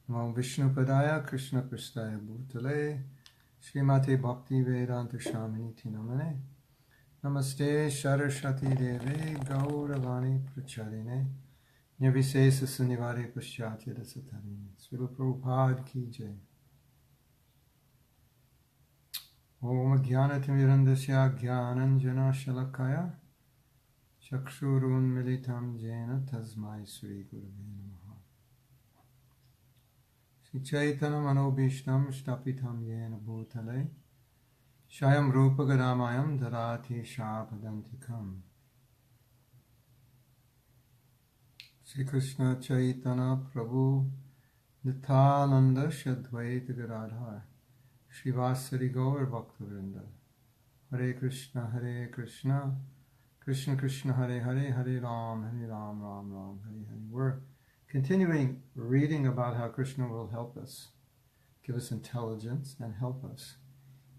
Namo Vishnupadaya Krishna Prasthaya Bhutale Srimate Bhakti Vedanta Shaminiti Namane Namaste Saraswati Deve Gauravani Pracharine Nirvisesa Sunivare Paschatya Dasatarine Srila Prabhupada Ki Jai. Om Jnanatimirandasya Jnananjana Shalakaya Chakshurun Militam Jena Tasmai Sri Gurave Namaha. Sri Chaitanya Manobhishtam Shtapitam Yena Bhutale Shayam Rupa Gadamayam Dharati Shapadantikam. Sri Krishna Chaitanya Prabhu Nityananda Shadvaita Gadadhar Srivasari Gaur Bhaktivinoda. Hare Krishna, Krishna Krishna, Hare Hare, Hare Ram, Ram Ram, Hare Hare. We're continuing reading about how Krishna will help us, give us intelligence and help us,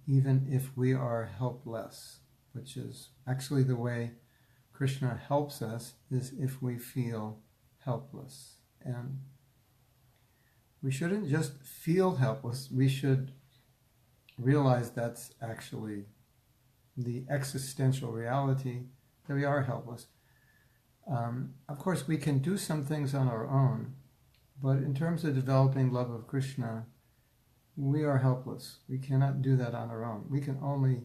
even if we are helpless, which is actually the way Krishna helps us, is if we feel helpless. And we shouldn't just feel helpless, we should realize that's actually the existential reality, that we are helpless. Of course, we can do some things on our own, but in terms of developing love of Krishna, we are helpless. We cannot do that on our own. We can only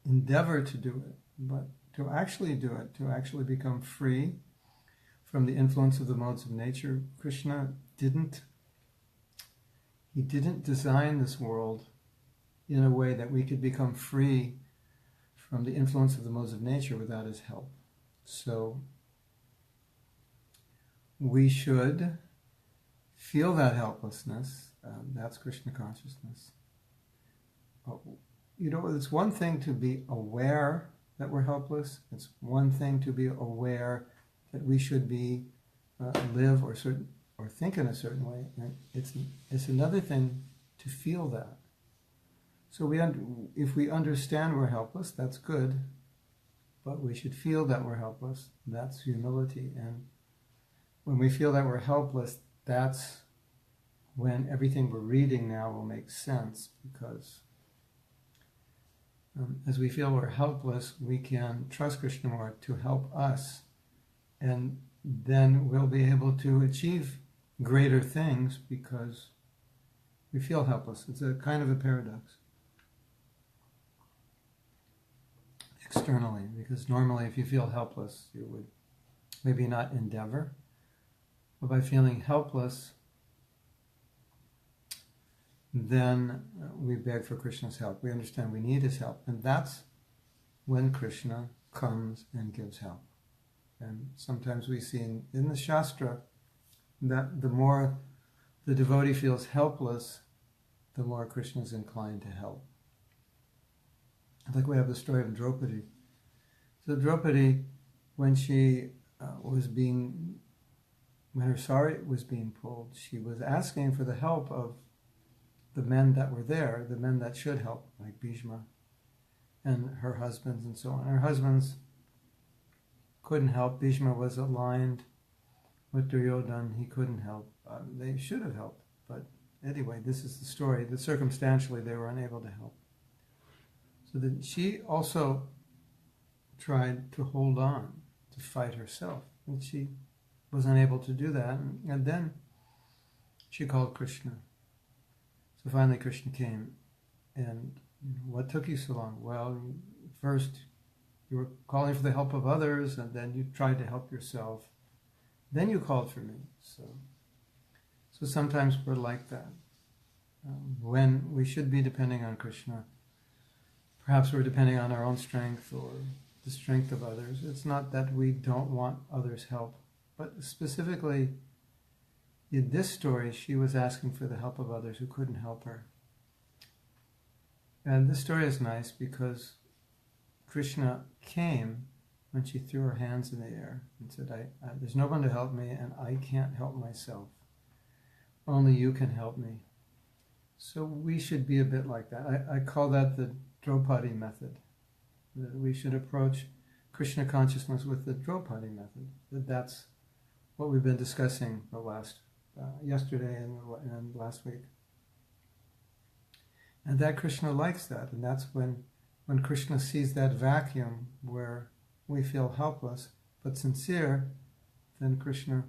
endeavor to do it, but to actually do it, to actually become free from the influence of the modes of nature, Krishna didn't design this world in a way that we could become free from the influence of the modes of nature without his help. So we should feel that helplessness. That's Krishna consciousness. It's one thing to be aware that we're helpless. It's one thing to be aware that we should be live or think in a certain way. And it's another thing to feel that. So if we understand we're helpless, that's good. But we should feel that we're helpless. That's humility. And when we feel that we're helpless, that's when everything we're reading now will make sense. Because as we feel we're helpless, we can trust Krishna more to help us. And then we'll be able to achieve greater things because we feel helpless. It's a kind of a paradox. Externally, because normally if you feel helpless, you would maybe not endeavor. But by feeling helpless, then we beg for Krishna's help. We understand we need his help. And that's when Krishna comes and gives help. And sometimes we see in the Shastra that the more the devotee feels helpless, the more Krishna is inclined to help. Like we have the story of Draupadi. So Draupadi, when her sari was being pulled, she was asking for the help of the men that were there, the men that should help, like Bhishma and her husbands and so on. Her husbands couldn't help. Bhishma was aligned with Duryodhana. He couldn't help. They should have helped. But anyway, this is the story, that circumstantially they were unable to help. So that she also tried to hold on, to fight herself. And she was unable to do that. And then she called Krishna. So finally Krishna came. And what took you so long? Well, first you were calling for the help of others, and then you tried to help yourself. Then you called for me. So sometimes we're like that. When we should be depending on Krishna, perhaps we're depending on our own strength or the strength of others. It's not that we don't want others' help, but specifically in this story, she was asking for the help of others who couldn't help her. And this story is nice because Krishna came when she threw her hands in the air and said, there's no one to help me and I can't help myself. Only you can help me. So we should be a bit like that. I call that the Draupadi method. That we should approach Krishna consciousness with the Draupadi method. That's what we've been discussing the last yesterday and last week. And that Krishna likes that. And that's when Krishna sees that vacuum where we feel helpless but sincere, then Krishna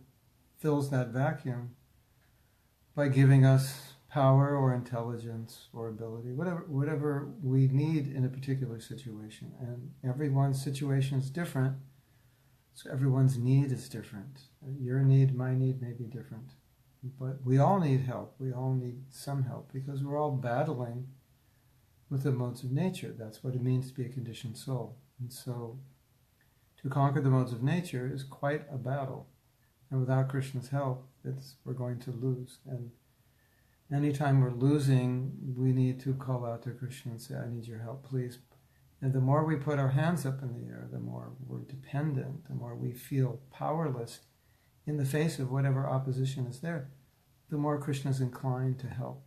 fills that vacuum by giving us power or intelligence or ability, whatever we need in a particular situation. And everyone's situation is different, so everyone's need is different. Your need, my need may be different. But we all need help. We all need some help because we're all battling with the modes of nature. That's what it means to be a conditioned soul. And so to conquer the modes of nature is quite a battle. And without Krishna's help, we're going to lose. And anytime we're losing, we need to call out to Krishna and say, I need your help, please. And the more we put our hands up in the air, the more we're dependent, the more we feel powerless in the face of whatever opposition is there, the more Krishna is inclined to help.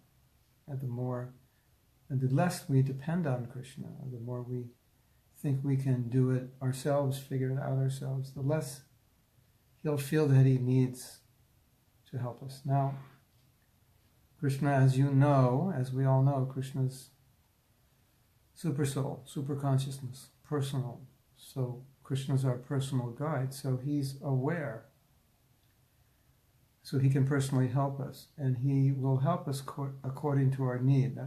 And the less we depend on Krishna, the more we think we can do it ourselves, figure it out ourselves, the less he'll feel that he needs to help us. Now, Krishna, as you know, as we all know, Krishna's super soul, super consciousness, personal. So Krishna's our personal guide, so he's aware. So he can personally help us, and he will help us according to our need.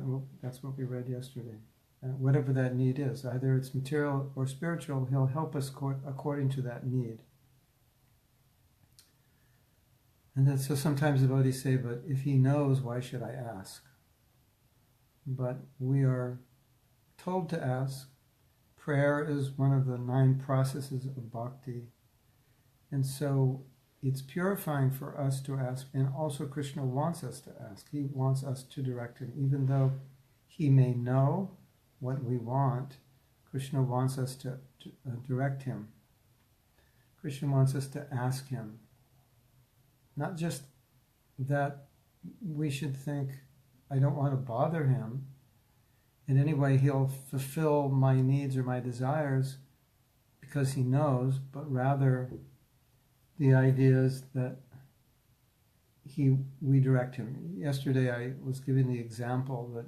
That's what we read yesterday. Whatever that need is, either it's material or spiritual, he'll help us according to that need. And then so sometimes the devotees say, but if he knows, why should I ask? But we are told to ask. Prayer is one of the 9 processes of bhakti. And so it's purifying for us to ask, and also Krishna wants us to ask. He wants us to direct him. Even though he may know what we want, Krishna wants us to direct him. Krishna wants us to ask him. Not just that we should think, I don't want to bother him. In any way, he'll fulfill my needs or my desires because he knows, but rather the idea is that we direct him. Yesterday I was giving the example that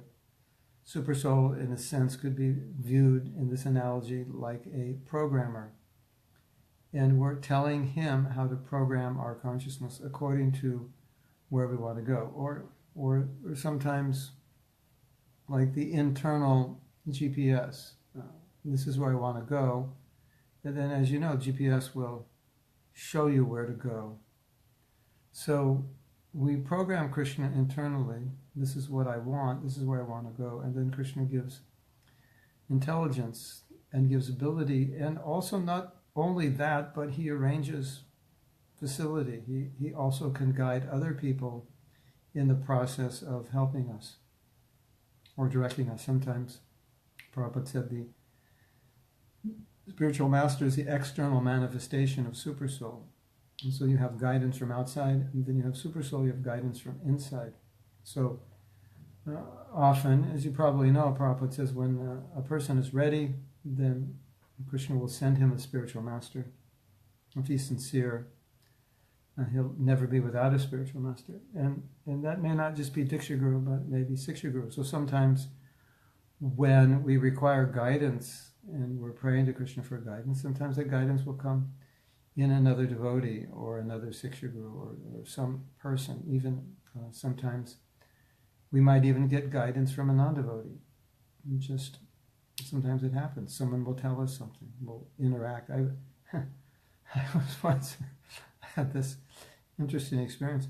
Super Soul, in a sense, could be viewed in this analogy like a programmer. And we're telling him how to program our consciousness according to where we want to go. Or sometimes like the internal GPS. This is where I want to go. And then, as you know, GPS will show you where to go. So we program Krishna internally. This is what I want. This is where I want to go. And then Krishna gives intelligence and gives ability. And also not only that, but he arranges facility. He also can guide other people in the process of helping us or directing us. Sometimes Prabhupada said the spiritual master is the external manifestation of Super Soul. And so you have guidance from outside, and then you have Super Soul, you have guidance from inside. So often, as you probably know, Prabhupada says when a person is ready, then Krishna will send him a spiritual master. If he's sincere, he'll never be without a spiritual master. And that may not just be Diksha Guru, but maybe Siksha Guru. So sometimes when we require guidance and we're praying to Krishna for guidance, sometimes that guidance will come in another devotee or another Siksha Guru or some person. Even sometimes we might even get guidance from a non-devotee. Just sometimes it happens. Someone will tell us something. We'll interact. I was once had this interesting experience.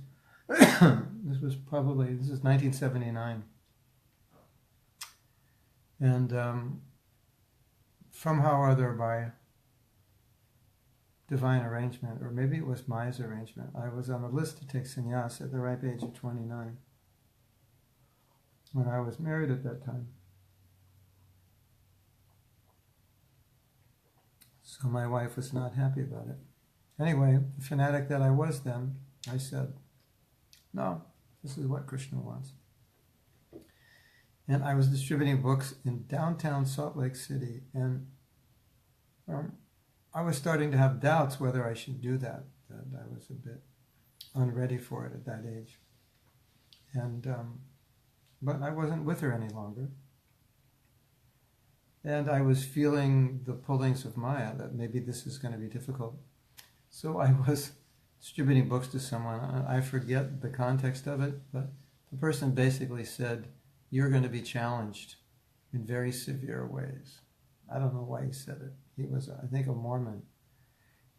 This is 1979. And somehow or other by divine arrangement, or maybe it was Maya's arrangement, I was on the list to take sannyas at the ripe age of 29 when I was married at that time. So my wife was not happy about it. Anyway, the fanatic that I was then, I said, no, this is what Krishna wants. And I was distributing books in downtown Salt Lake City, and I was starting to have doubts whether I should do that. That I was a bit unready for it at that age. And but I wasn't with her any longer. And I was feeling the pullings of Maya, that maybe this is going to be difficult. So I was distributing books to someone. I forget the context of it, but the person basically said, "You're going to be challenged in very severe ways." I don't know why he said it. He was, I think, a Mormon.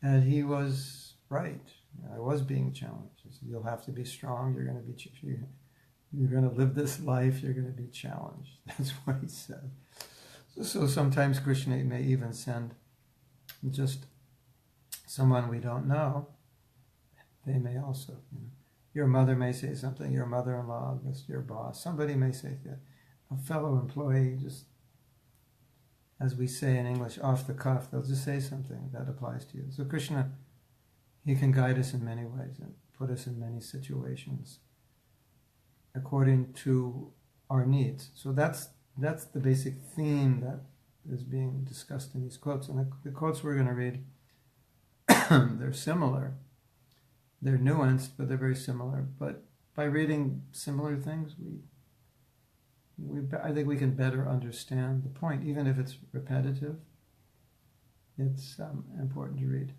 And he was right. I was being challenged. He said, "You'll have to be strong. You're going to live this life. You're going to be challenged." That's what he said. So sometimes Krishna may even send just someone we don't know. They may also, your mother may say something, your mother-in-law, your boss, somebody may say that, a fellow employee, just, as we say in English, off the cuff, they'll just say something that applies to you. So Krishna, he can guide us in many ways and put us in many situations according to our needs. So that's the basic theme that is being discussed in these quotes. And the quotes we're going to read, they're similar. They're nuanced, but they're very similar. But by reading similar things, I think we can better understand the point. Even if it's repetitive, it's important to read.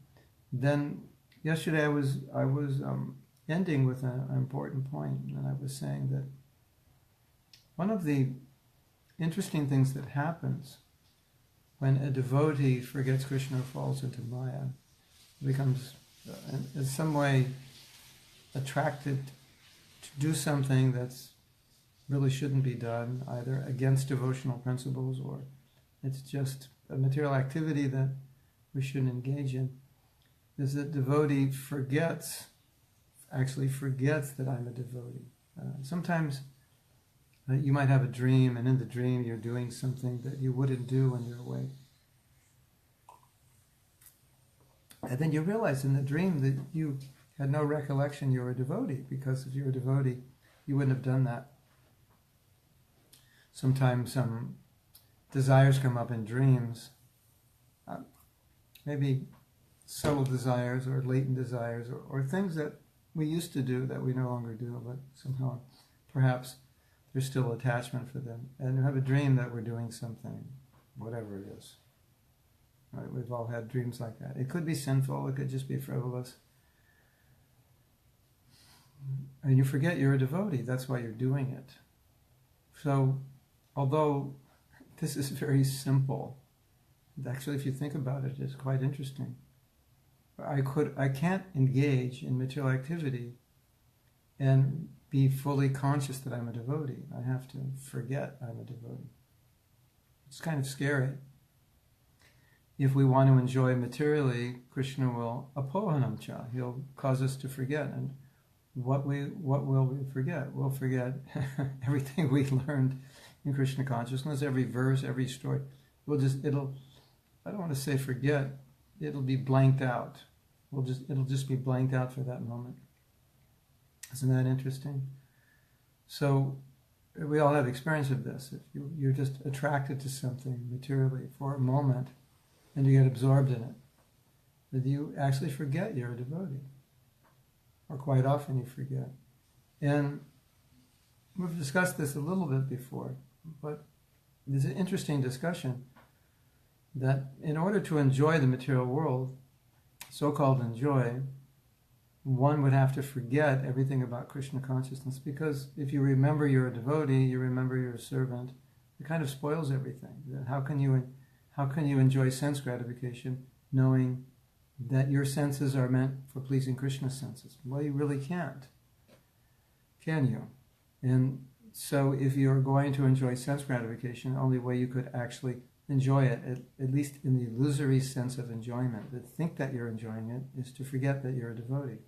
Then yesterday I was ending with an important point, and I was saying that one of the interesting things that happens when a devotee forgets Krishna or falls into Maya, becomes in some way attracted to do something that's really shouldn't be done, either against devotional principles or it's just a material activity that we shouldn't engage in, is that devotee actually forgets that I'm a devotee. Sometimes you might have a dream, and in the dream you're doing something that you wouldn't do when you're awake. And then you realize in the dream that you had no recollection you were a devotee, because if you were a devotee, you wouldn't have done that. Sometimes desires come up in dreams, maybe subtle desires or latent desires, or things that we used to do that we no longer do, but somehow perhaps there's still attachment for them. And we have a dream that we're doing something, whatever it is. Right? We've all had dreams like that. It could be sinful, it could just be frivolous. And you forget you're a devotee, that's why you're doing it. So, although this is very simple, actually if you think about it, it's quite interesting. I can't engage in material activity and be fully conscious that I'm a devotee. I have to forget I'm a devotee. It's kind of scary. If we want to enjoy materially, Krishna will apohanamcha. He'll cause us to forget. And what will we forget? We'll forget everything we learned in Krishna consciousness, every verse, every story. I don't want to say forget, it'll be blanked out. It'll just be blanked out for that moment. Isn't that interesting? So we all have experience of this. If you're just attracted to something materially for a moment and you get absorbed in it, that you actually forget you're a devotee. Or quite often you forget. And we've discussed this a little bit before, but there's an interesting discussion that in order to enjoy the material world, so-called enjoy, one would have to forget everything about Krishna consciousness, because if you remember you're a devotee, you remember you're a servant, it kind of spoils everything. How can you enjoy sense gratification knowing that your senses are meant for pleasing Krishna's senses? Well, you really can't. Can you? And so if you're going to enjoy sense gratification, the only way you could actually enjoy it, at least in the illusory sense of enjoyment, to think that you're enjoying it, is to forget that you're a devotee.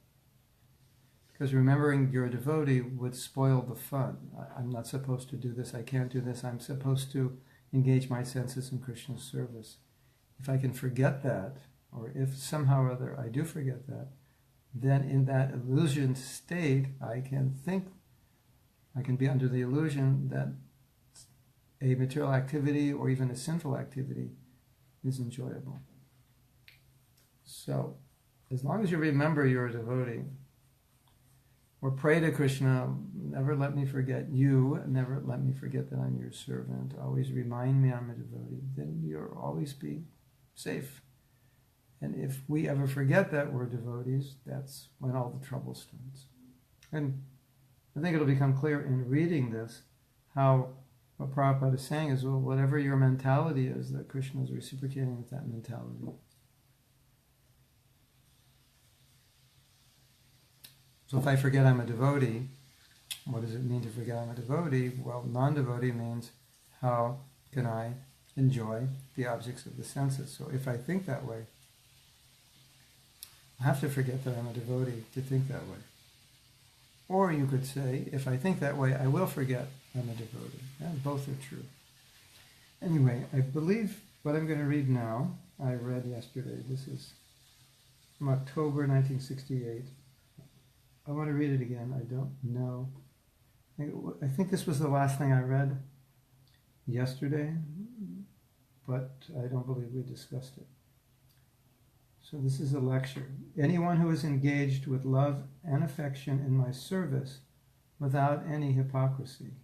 Because remembering you're a devotee would spoil the fun. I'm not supposed to do this, I can't do this, I'm supposed to engage my senses in Krishna's service. If I can forget that, or if somehow or other I do forget that, then in that illusion state, I can be under the illusion that a material activity or even a sinful activity is enjoyable. So, as long as you remember you're a devotee, Or pray to Krishna, never let me forget you, never let me forget that I'm your servant, always remind me I'm a devotee. Then you'll always be safe. And if we ever forget that we're devotees, that's when all the trouble starts. And I think it'll become clear in reading this how what Prabhupada is saying is, well, whatever your mentality is, that Krishna is reciprocating with that mentality. So if I forget I'm a devotee, what does it mean to forget I'm a devotee? Well, non-devotee means how can I enjoy the objects of the senses? So if I think that way, I have to forget that I'm a devotee to think that way. Or you could say, if I think that way, I will forget I'm a devotee. And both are true. Anyway, I believe what I'm going to read now, I read yesterday. This is from October 1968. I want to read it again. I don't know. I think this was the last thing I read yesterday, but I don't believe we discussed it. So this is a lecture. Anyone who is engaged with love and affection in my service without any hypocrisy,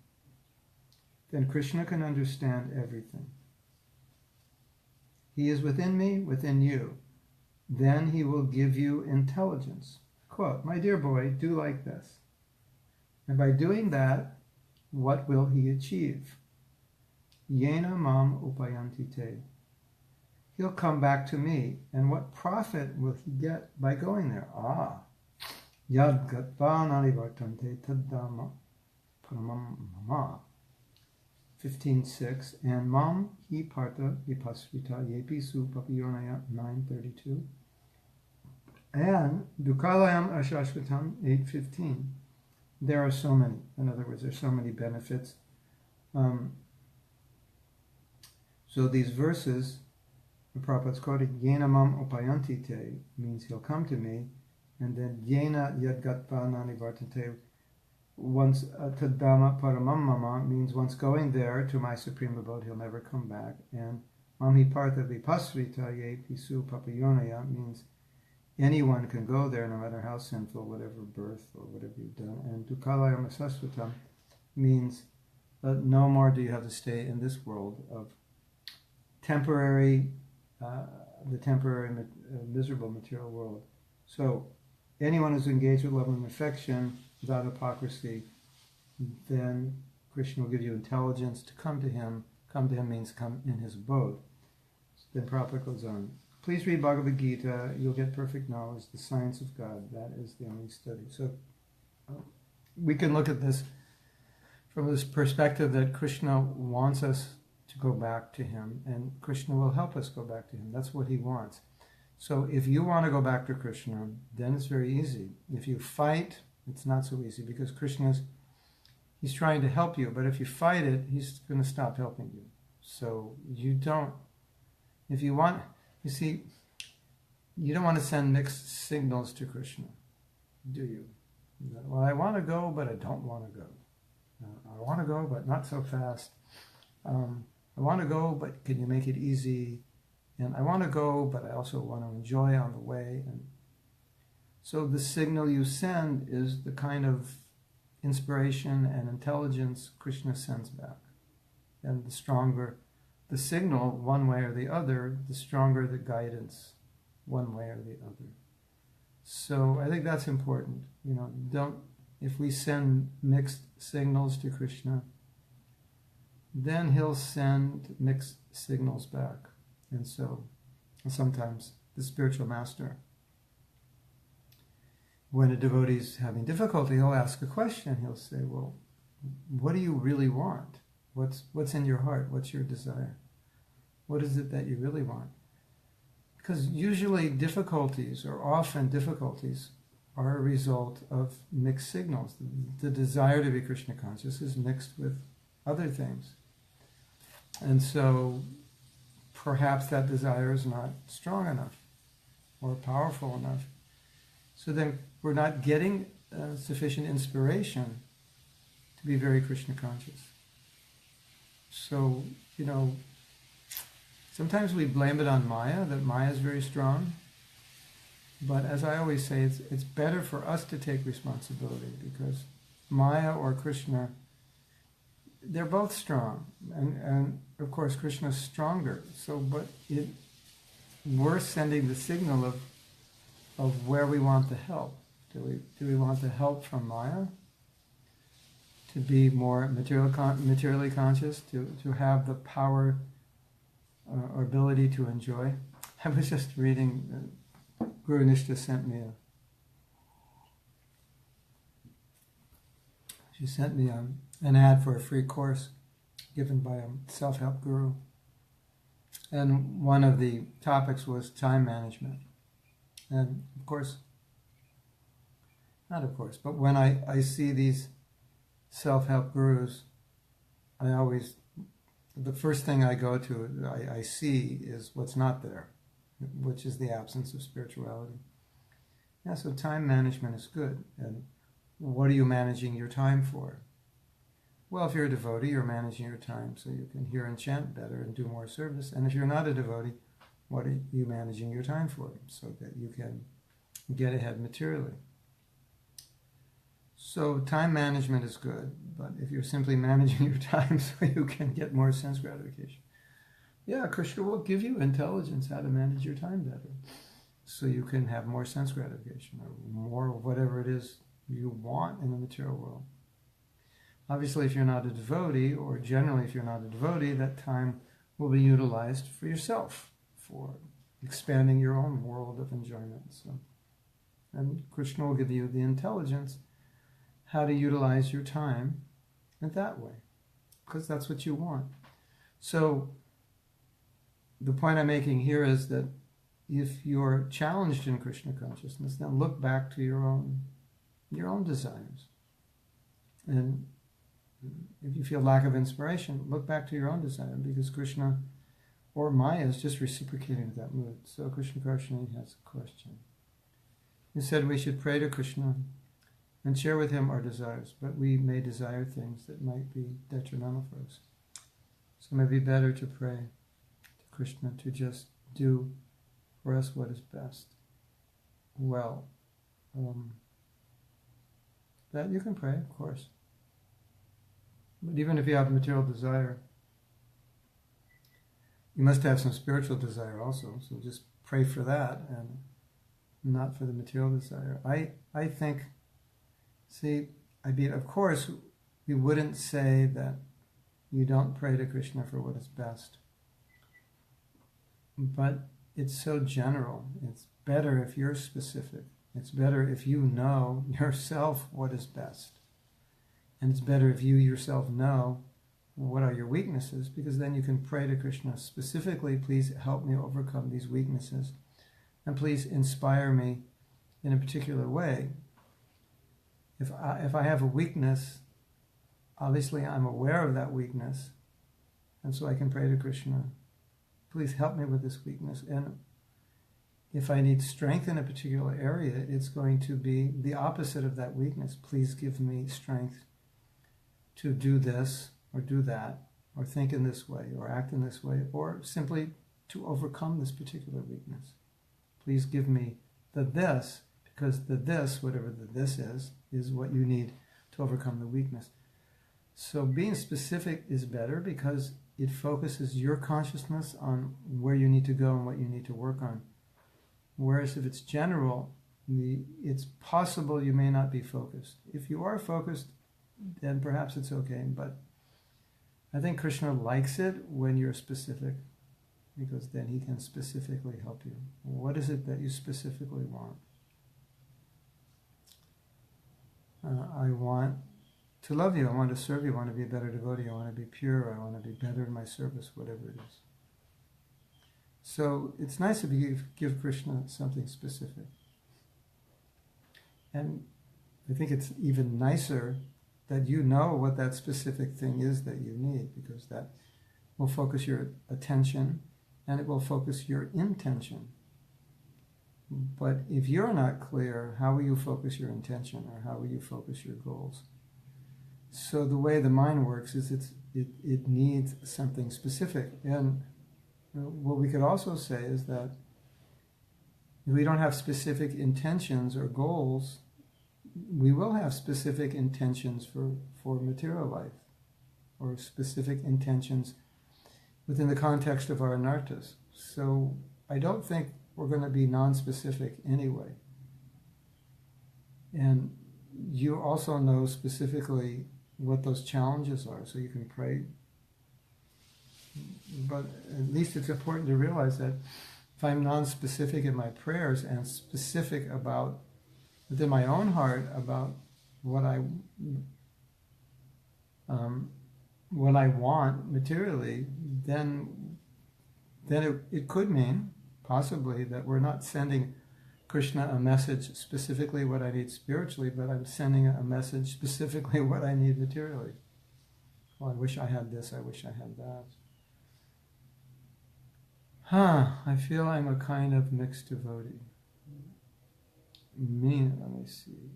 then Krishna can understand everything. He is within me, within you. Then he will give you intelligence. Quote, my dear boy, do like this. And by doing that, what will he achieve? Yena mam upayanti te. He'll come back to me. And what profit will he get by going there? Yad gatva nanivartante taddama paramam mama. 15.6. And mam hi parta vipasrita yepi su papiyonaya 9.32. And dukalayam ashashvatam 8.15. There are so many. In other words, there's so many benefits. So these verses, the Prabhupada's quoted, Yena mam upayanti te, means he'll come to me, and then Yena yadgatva nani vartante, once tadama paramam mama, means once going there to my supreme abode, he'll never come back. And mamhi partha vipasrita ye pisu papayonaya means anyone can go there, no matter how sinful, whatever birth or whatever you've done. And dukalayam asasvatam means no more do you have to stay in this world of temporary, the temporary miserable material world. So anyone who's engaged with love and affection without hypocrisy, then Krishna will give you intelligence to come to him. Come to him means come in his abode. So then Prabhupada goes on. Please read Bhagavad Gita. You'll get perfect knowledge, the science of God. That is the only study. So we can look at this from this perspective that Krishna wants us to go back to him, and Krishna will help us go back to him. That's what he wants. So if you want to go back to Krishna, then it's very easy. If you fight, it's not so easy, because he's trying to help you, but if you fight it, he's going to stop helping you. So you don't want to send mixed signals to Krishna, do you? Well, I want to go, but I don't want to go. I want to go, but not so fast. I want to go, but can you make it easy? And I want to go, but I also want to enjoy on the way. And so the signal you send is the kind of inspiration and intelligence Krishna sends back. And the stronger the signal, one way or the other, the stronger the guidance, one way or the other. So I think that's important. If we send mixed signals to Krishna, then he'll send mixed signals back. And so sometimes the spiritual master, when a devotee is having difficulty, he'll ask a question. He'll say, well, what do you really want? What's in your heart? What's your desire? What is it that you really want? Because usually difficulties are a result of mixed signals. The desire to be Krishna conscious is mixed with other things. And so perhaps that desire is not strong enough or powerful enough. So then we're not getting sufficient inspiration to be very Krishna conscious. So, sometimes we blame it on Maya, that Maya is very strong. But as I always say, it's better for us to take responsibility, because Maya or Krishna, they're both strong, and of course Krishna's stronger. So, but we're sending the signal of where we want the help. Do we want the help from Maya to be more materially conscious, to have the power or ability to enjoy? I was just reading. Guru Nishta sent me an ad for a free course given by a self-help guru. And one of the topics was time management. And but when I see these self-help gurus, the first thing I go to, I see is what's not there, which is the absence of spirituality. Yeah, so time management is good. And what are you managing your time for? Well, if you're a devotee, you're managing your time so you can hear and chant better and do more service. And if you're not a devotee, what are you managing your time for? So that you can get ahead materially. So time management is good, but if you're simply managing your time so you can get more sense gratification, yeah, Krishna will give you intelligence how to manage your time better, so you can have more sense gratification or more of whatever it is you want in the material world. Obviously, if you're not a devotee, or generally if you're not a devotee, that time will be utilized for yourself, for expanding your own world of enjoyment. So, and Krishna will give you the intelligence how to utilize your time in that way, because that's what you want. So the point I'm making here is that if you're challenged in Krishna consciousness, then look back to your own desires. And if you feel lack of inspiration, look back to your own desire, because Krishna or Maya is just reciprocating with that mood. So Krishna Karshani has a question. He said we should pray to Krishna and share with him our desires, but we may desire things that might be detrimental for us. So it may be better to pray to Krishna to just do for us what is best. Well, that you can pray, of course. But even if you have material desire, you must have some spiritual desire also. So just pray for that and not for the material desire. I think, of course, we wouldn't say that you don't pray to Krishna for what is best. But it's so general. It's better if you're specific. It's better if you know yourself what is best. And it's better if you yourself know what are your weaknesses, because then you can pray to Krishna specifically, please help me overcome these weaknesses. And please inspire me in a particular way. If I have a weakness, obviously I'm aware of that weakness, and so I can pray to Krishna, please help me with this weakness. And if I need strength in a particular area, it's going to be the opposite of that weakness. Please give me strength to do this or do that, or think in this way, or act in this way, or simply to overcome this particular weakness. Please give me the this, because the this, whatever the this is what you need to overcome the weakness. So being specific is better because it focuses your consciousness on where you need to go and what you need to work on. Whereas if it's general, it's possible you may not be focused. If you are focused, then perhaps it's okay. But I think Krishna likes it when you're specific, because then he can specifically help you. What is it that you specifically want? I want to love you. I want to serve you. I want to be a better devotee. I want to be pure. I want to be better in my service, whatever it is. So it's nice if you give Krishna something specific. And I think it's even nicer that you know what that specific thing is that you need, because that will focus your attention and it will focus your intention. But if you're not clear, how will you focus your intention, or how will you focus your goals? So the way the mind works is it needs something specific. And what we could also say is that If we don't have specific intentions or goals, we will have specific intentions for material life, or specific intentions within the context of our anartas. So I don't think we're going to be non-specific anyway. And you also know specifically what those challenges are, so you can pray. But at least it's important to realize that if I'm non-specific in my prayers and specific about, within my own heart, about what I want materially, then it could mean, possibly, that we're not sending Krishna a message specifically what I need spiritually, but I'm sending a message specifically what I need materially. Well, I wish I had this, I wish I had that. I feel I'm a kind of mixed devotee. Let me see.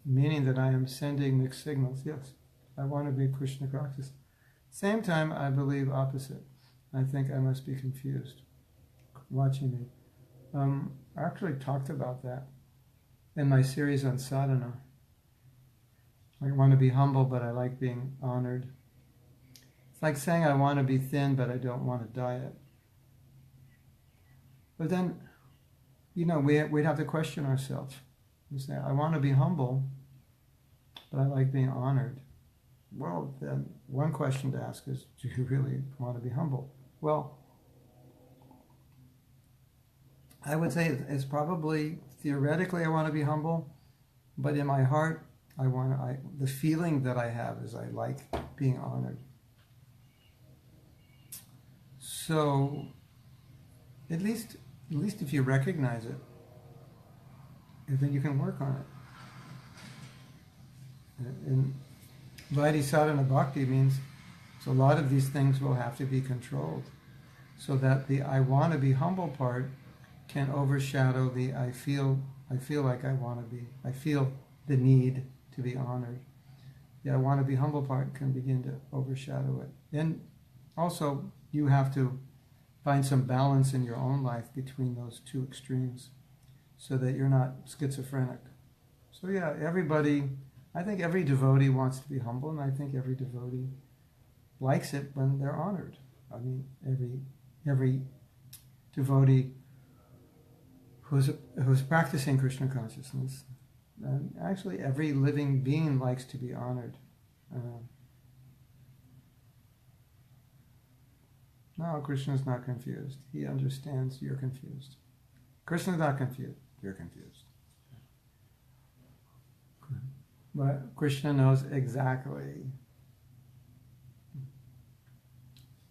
Meaning that I am sending mixed signals. Yes, I want to be Krishna conscious. Same time, I believe opposite. I think I must be confused. Watching me. I actually talked about that in my series on sadhana. I want to be humble, but I like being honored. It's like saying I want to be thin, but I don't want to diet. But then, we'd have to question ourselves. We say, I want to be humble, but I like being honored. Well, then one question to ask is, do you really want to be humble? Well, I would say it's probably, theoretically, I want to be humble, but in my heart, the feeling that I have is I like being honored. So, at least if you recognize it, then you can work on it. And Vaidhi sadhana bhakti means, so a lot of these things will have to be controlled, so that the I want to be humble part can overshadow the I feel like I want to be. I feel the need to be honored. The I want to be humble part can begin to overshadow it. And also, you have to find some balance in your own life between those two extremes, so that you're not schizophrenic. So yeah, I think every devotee wants to be humble, and I think every devotee likes it when they're honored. I mean, every devotee who's practicing Krishna consciousness, and actually every living being likes to be honored. No, Krishna's not confused. He understands you're confused. Krishna's not confused. You're confused. But Krishna knows exactly.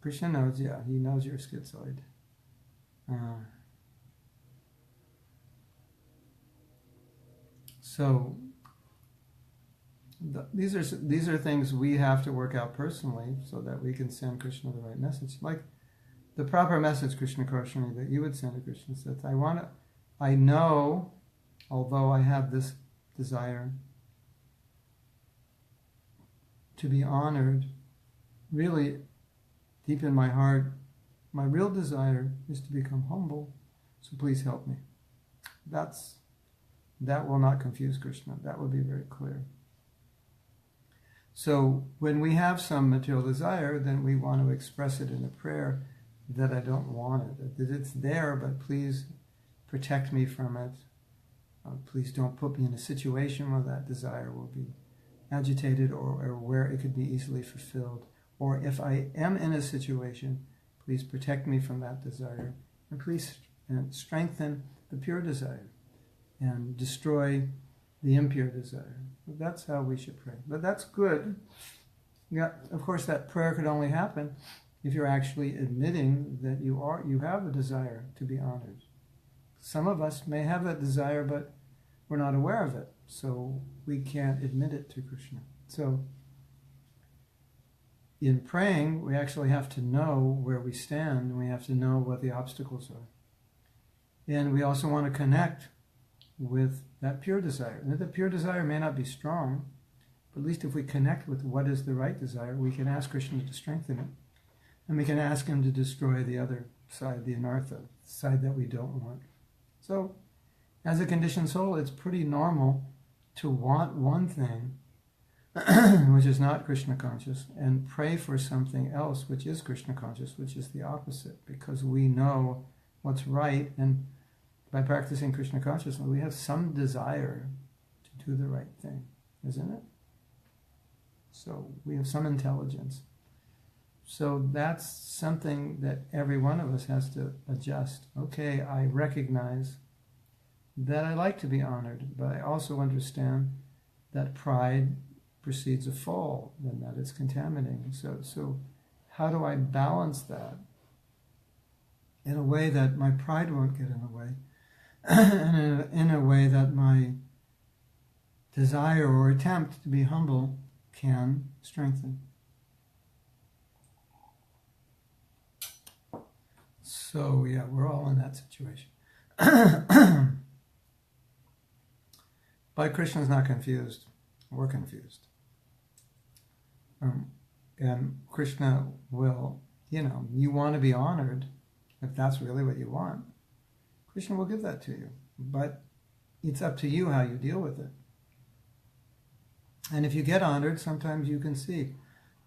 Krishna knows, he knows you're schizoid. So these are things we have to work out personally, so that we can send Krishna the right message. Like the proper message, Krishna Karshani, that you would send to Krishna says, I know, although I have this desire to be honored, really deep in my heart, my real desire is to become humble, so please help me. That will not confuse Krishna. That will be very clear. So when we have some material desire, then we want to express it in a prayer that I don't want it, that it's there, but please protect me from it. Please don't put me in a situation where that desire will be agitated, or where it could be easily fulfilled. Or if I am in a situation, please protect me from that desire, and please strengthen the pure desire and destroy the impure desire. That's how we should pray. But that's good. Yeah, of course, that prayer could only happen if you're actually admitting that you have a desire to be honored. Some of us may have that desire, but we're not aware of it, so we can't admit it to Krishna. So in praying, we actually have to know where we stand, and we have to know what the obstacles are. And we also want to connect with that pure desire. And the pure desire may not be strong, but at least if we connect with what is the right desire, we can ask Krishna to strengthen it. And we can ask him to destroy the other side, the anartha, the side that we don't want. So, as a conditioned soul, it's pretty normal to want one thing, which is not Krishna conscious, and pray for something else, which is Krishna conscious, which is the opposite, because we know what's right, and by practicing Krishna consciousness, we have some desire to do the right thing, isn't it? So we have some intelligence. So that's something that every one of us has to adjust. Okay, I recognize that I like to be honored, but I also understand that pride precedes a fall, and that it's contaminating. So how do I balance that in a way that my pride won't get in the way, and in a way that my desire or attempt to be humble can strengthen? So yeah, we're all in that situation. But Krishna's not confused. We're confused. And Krishna will, you want to be honored, if that's really what you want, Krishna will give that to you. But it's up to you how you deal with it. And if you get honored, sometimes you can see,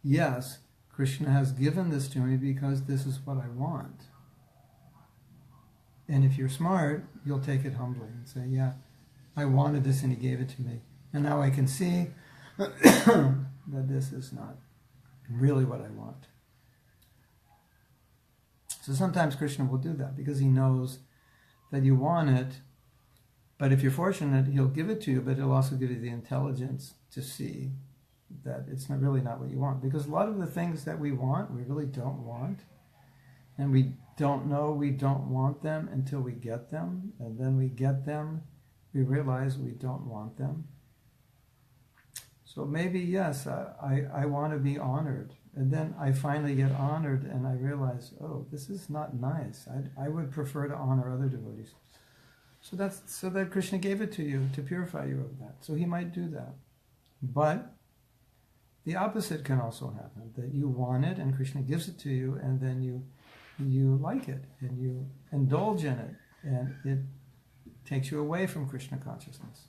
yes, Krishna has given this to me because this is what I want. And if you're smart, you'll take it humbly and say, yeah, I wanted this and he gave it to me. And now I can see that this is not really what I want. So sometimes Krishna will do that because he knows that you want it. But if you're fortunate, he'll give it to you, but he'll also give you the intelligence to see that it's really not what you want. Because a lot of the things that we want, we really don't want. And we don't know we don't want them until we get them. And then we get them, we realize we don't want them. So maybe, yes, I want to be honored. And then I finally get honored and I realize, oh, this is not nice. I would prefer to honor other devotees. So that Krishna gave it to you to purify you of that. So he might do that. But the opposite can also happen, that you want it and Krishna gives it to you, and then you like it and you indulge in it, and it takes you away from Krishna consciousness.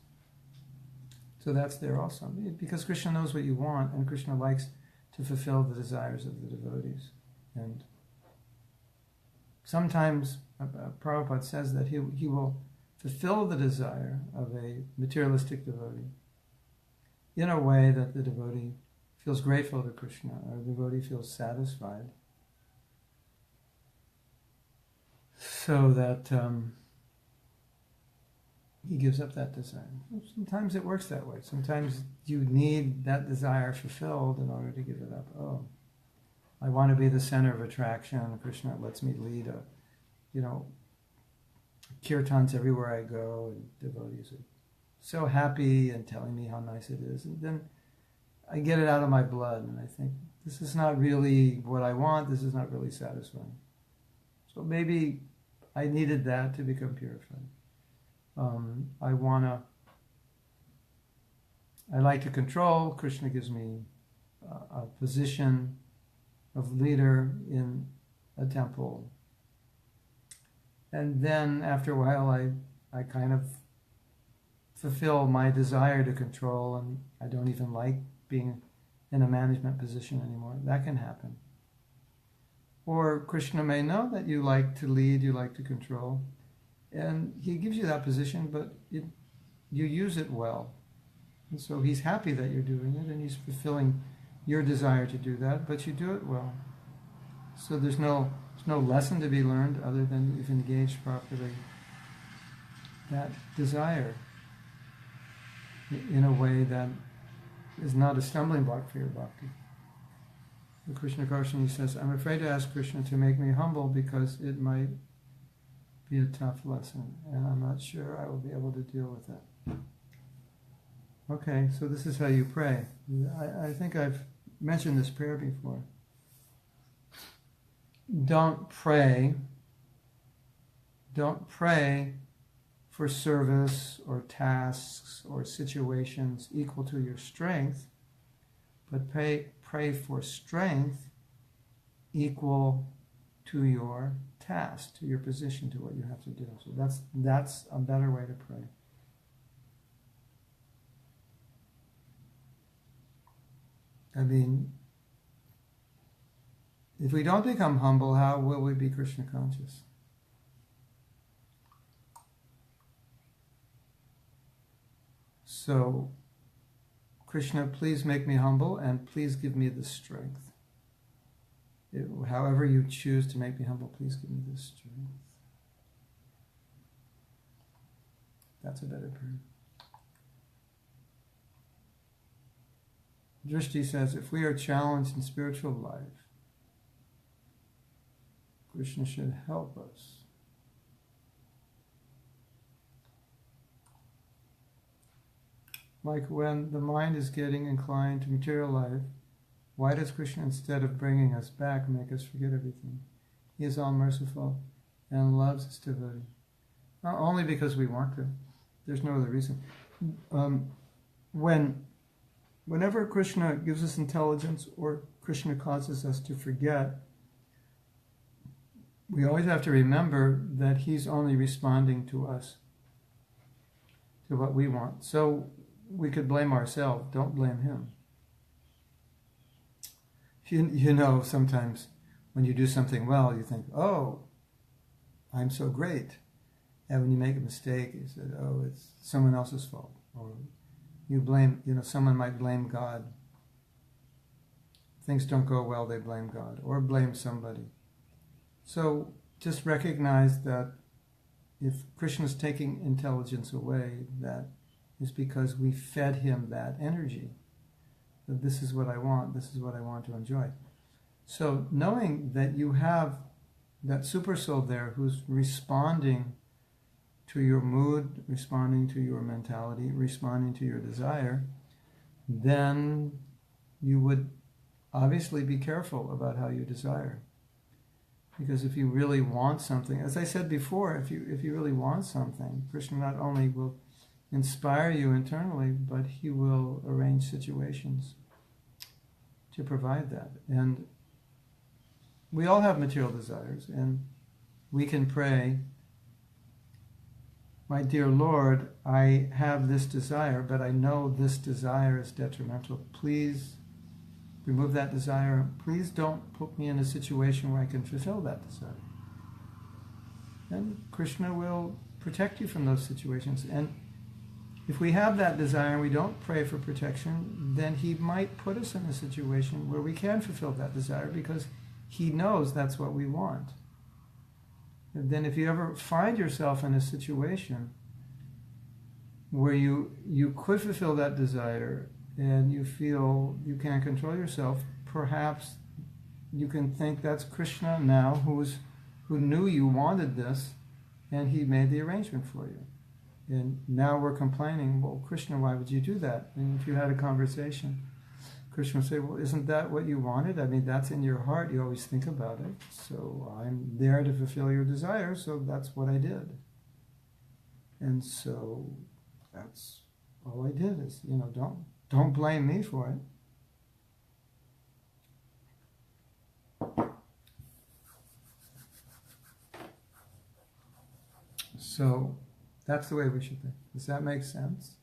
So that's there also, because Krishna knows what you want, and Krishna likes to fulfill the desires of the devotees. And sometimes Prabhupada says that he will fulfill the desire of a materialistic devotee in a way that the devotee feels grateful to Krishna, or the devotee feels satisfied, so that he gives up that desire. Sometimes it works that way. Sometimes you need that desire fulfilled in order to give it up. Oh, I want to be the center of attraction. Krishna lets me lead kirtans everywhere I go, and devotees are so happy and telling me how nice it is. And then I get it out of my blood, and I think, this is not really what I want. This is not really satisfying. So maybe I needed that to become purified. I like to control. Krishna gives me a position of leader in a temple. And then after a while, I kind of fulfill my desire to control, and I don't even like being in a management position anymore. That can happen. Or Krishna may know that you like to lead, you like to control, and he gives you that position, but you use it well. And so he's happy that you're doing it, and he's fulfilling your desire to do that, but you do it well. So there's no lesson to be learned other than you've engaged properly that desire in a way that is not a stumbling block for your bhakti. The Krishna Karshani says, I'm afraid to ask Krishna to make me humble because it might be a tough lesson, and I'm not sure I will be able to deal with it. Okay, so this is how you pray. I think I've mentioned this prayer before. Don't pray for service or tasks or situations equal to your strength, but pray for strength equal to your task, to your position, to what you have to do. So that's a better way to pray. I mean, if we don't become humble, how will we be Krishna conscious? So, Krishna, please make me humble and please give me the strength. However you choose to make me humble, please give me the strength. That's a better prayer. Drishti says, if we are challenged in spiritual life, Krishna should help us. Like when the mind is getting inclined to material life, why does Krishna, instead of bringing us back, make us forget everything? He is all merciful and loves his devotee. Not only because we want to. There's no other reason. Whenever Krishna gives us intelligence or Krishna causes us to forget, we always have to remember that he's only responding to us, to what we want. So we could blame ourselves. Don't blame him. You know, sometimes when you do something well, you think, oh, I'm so great. And when you make a mistake, you said, oh, it's someone else's fault. Or you blame, someone might blame God. Things don't go well, they blame God. Or blame somebody. So just recognize that if Krishna's taking intelligence away, that is because we fed him that energy. That this is what I want, this is what I want to enjoy. So knowing that you have that super soul there who's responding to your mood, responding to your mentality, responding to your desire, then you would obviously be careful about how you desire. Because if you really want something, as I said before, if you really want something, Krishna not only will inspire you internally, but he will arrange situations to provide that. And we all have material desires, and we can pray, my dear Lord, I have this desire, but I know this desire is detrimental. Please remove that desire. Please don't put me in a situation where I can fulfill that desire. And Krishna will protect you from those situations. And if we have that desire and we don't pray for protection, then he might put us in a situation where we can fulfill that desire because he knows that's what we want. And then if you ever find yourself in a situation where you could fulfill that desire and you feel you can't control yourself, perhaps you can think that's Krishna now who knew you wanted this and he made the arrangement for you. And now we're complaining, well, Krishna, why would you do that? And if you had a conversation, Krishna would say, well, isn't that what you wanted? I mean, that's in your heart. You always think about it. So I'm there to fulfill your desire, so that's what I did. And so that's all I did is, don't blame me for it. So that's the way we should think. Does that make sense?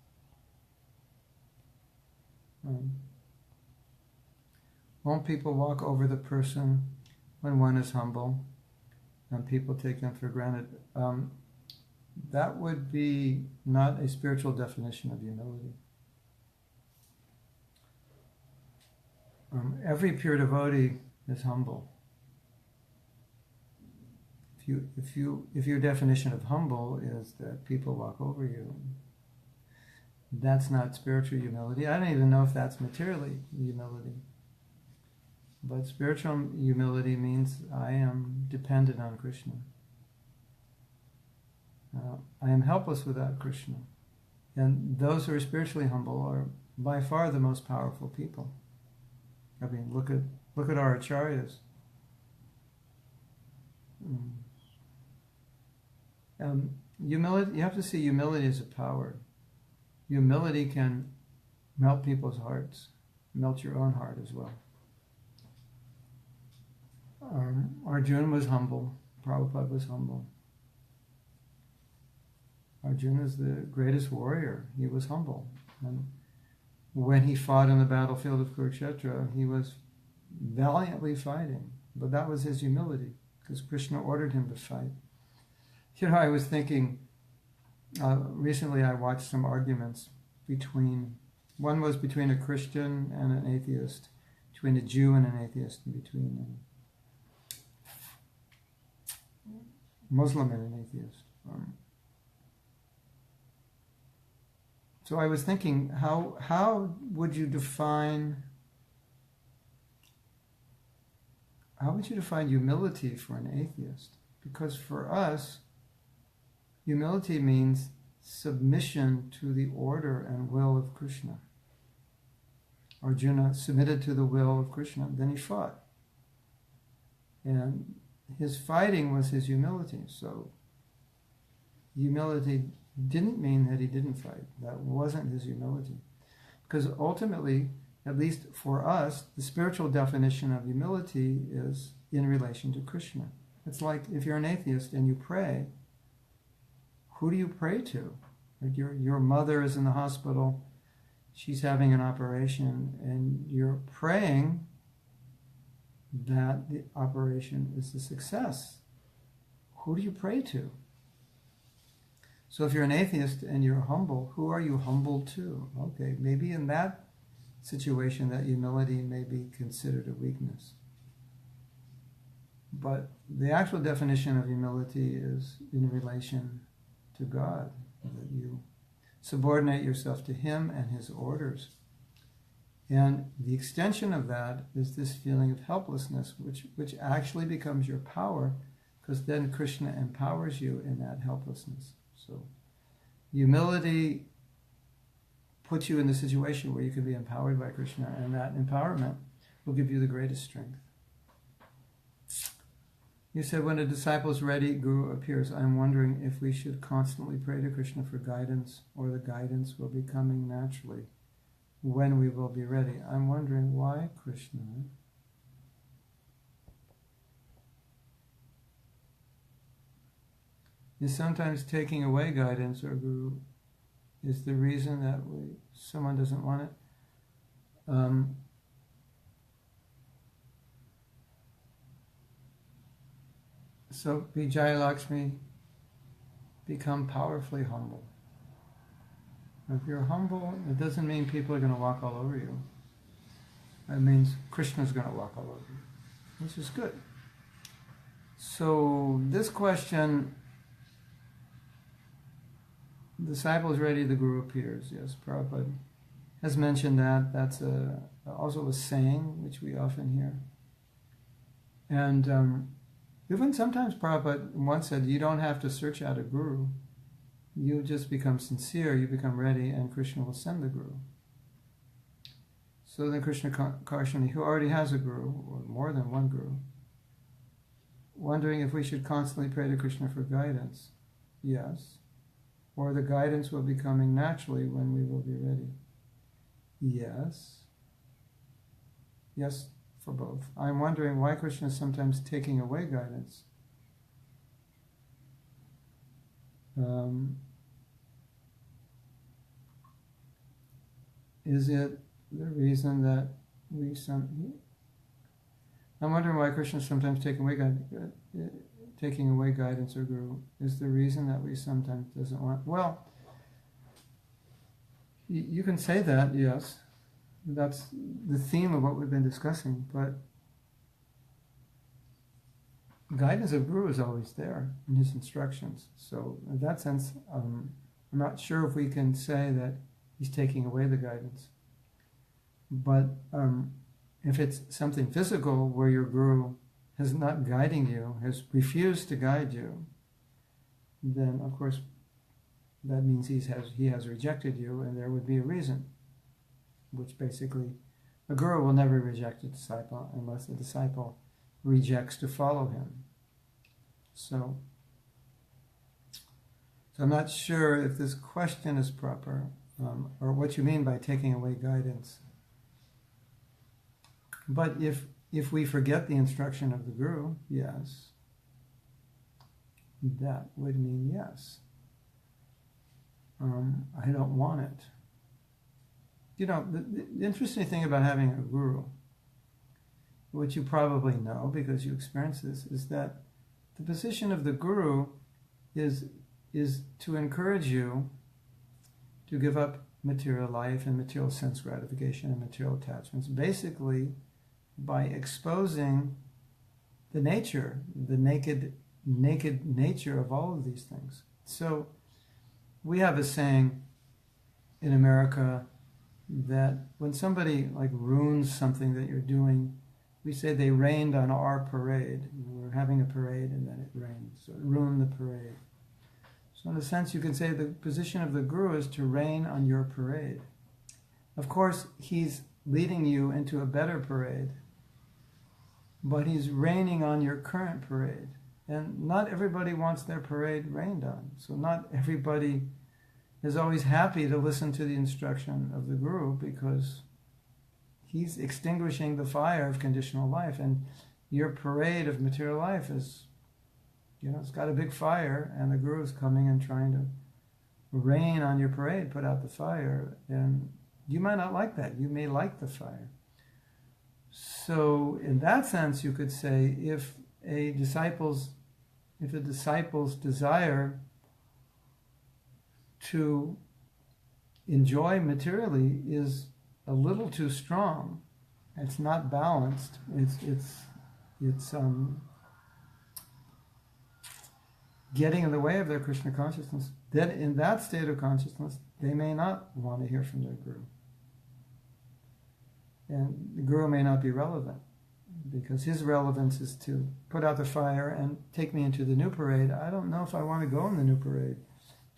Won't people walk over the person when one is humble and people take them for granted? That would be not a spiritual definition of humility. Every pure devotee is humble. If your definition of humble is that people walk over you, that's not spiritual humility. I don't even know if that's materially humility. But spiritual humility means I am dependent on Krishna. I am helpless without Krishna. And those who are spiritually humble are by far the most powerful people. I mean, look at our acharyas. Humility, you have to see humility as a power. Humility can melt people's hearts, melt your own heart as well. Arjuna was humble. Prabhupada was humble. Arjuna is the greatest warrior. He was humble. And when he fought on the battlefield of Kurukshetra, he was valiantly fighting. But that was his humility, because Krishna ordered him to fight. I was thinking, recently I watched some arguments one was between a Christian and an atheist, between a Jew and an atheist, and between a Muslim and an atheist. So I was thinking, how would you define humility for an atheist? Because for us, humility means submission to the order and will of Krishna. Arjuna submitted to the will of Krishna, then he fought. And his fighting was his humility. So humility didn't mean that he didn't fight. That wasn't his humility. Because ultimately, at least for us, the spiritual definition of humility is in relation to Krishna. It's like if you're an atheist and you pray, who do you pray to? Like your mother is in the hospital, she's having an operation, and you're praying that the operation is a success. Who do you pray to? So if you're an atheist and you're humble, who are you humble to? Okay, maybe in that situation that humility may be considered a weakness. But the actual definition of humility is in relation to God, that you subordinate yourself to Him and His orders. And the extension of that is this feeling of helplessness, which actually becomes your power, because then Krishna empowers you in that helplessness. So humility puts you in the situation where you can be empowered by Krishna, and that empowerment will give you the greatest strength. You said, when a disciple is ready, Guru appears. I'm wondering if we should constantly pray to Krishna for guidance, or the guidance will be coming naturally when we will be ready. I'm wondering why, Krishna. Is sometimes taking away guidance or Guru is the reason that someone doesn't want it? So Vijaya Lakshmi, become powerfully humble. If you're humble, it doesn't mean people are going to walk all over you. It means Krishna's going to walk all over you, which is good. So this question, disciple is ready, the Guru appears. Yes, Prabhupada has mentioned that. That's also a saying which we often hear. And even sometimes Prabhupada once said, you don't have to search out a Guru. You just become sincere, you become ready, and Krishna will send the Guru. So then Krishna Krsna, who already has a Guru, or more than one Guru, wondering if we should constantly pray to Krishna for guidance. Yes. Or the guidance will be coming naturally when we will be ready. Yes. Yes, for both. I'm wondering why Krishna is sometimes taking away guidance. Is it the reason that I'm wondering why Krishna is sometimes taking away guidance or Guru. Is the reason that we sometimes doesn't want... Well, you can say that, yes. That's the theme of what we've been discussing, but guidance of Guru is always there in his instructions. So in that sense, I'm not sure if we can say that he's taking away the guidance. But if it's something physical where your Guru is not guiding you, has refused to guide you, then of course that means he has rejected you, and there would be a reason. Which basically, a Guru will never reject a disciple unless the disciple rejects to follow him. So I'm not sure if this question is proper, or what you mean by taking away guidance. But if If we forget the instruction of the Guru, yes, that would mean yes. I don't want it. You know, the interesting thing about having a Guru, which you probably know because you experience this, is that the position of the Guru is to encourage you to give up material life and material sense gratification and material attachments, basically by exposing the nature, the naked nature of all of these things. So we have a saying in America that when somebody like ruins something that you're doing, we say they rained on our parade. We're having a parade and then it rained, so it ruined the parade. So in a sense, you can say the position of the Guru is to rain on your parade. Of course, he's leading you into a better parade, but he's raining on your current parade. And not everybody wants their parade rained on. So not everybody is always happy to listen to the instruction of the Guru because he's extinguishing the fire of conditional life. And your parade of material life is, you know, it's got a big fire, and the Guru is coming and trying to rain on your parade, put out the fire. And you might not like that. You may like the fire. So in that sense, you could say if a disciple's desire to enjoy materially is a little too strong, it's not balanced, it's getting in the way of their Krishna consciousness, then in that state of consciousness, they may not want to hear from their Guru. And the Guru may not be relevant, because his relevance is to put out the fire and take me into the new parade. I don't know if I want to go in the new parade,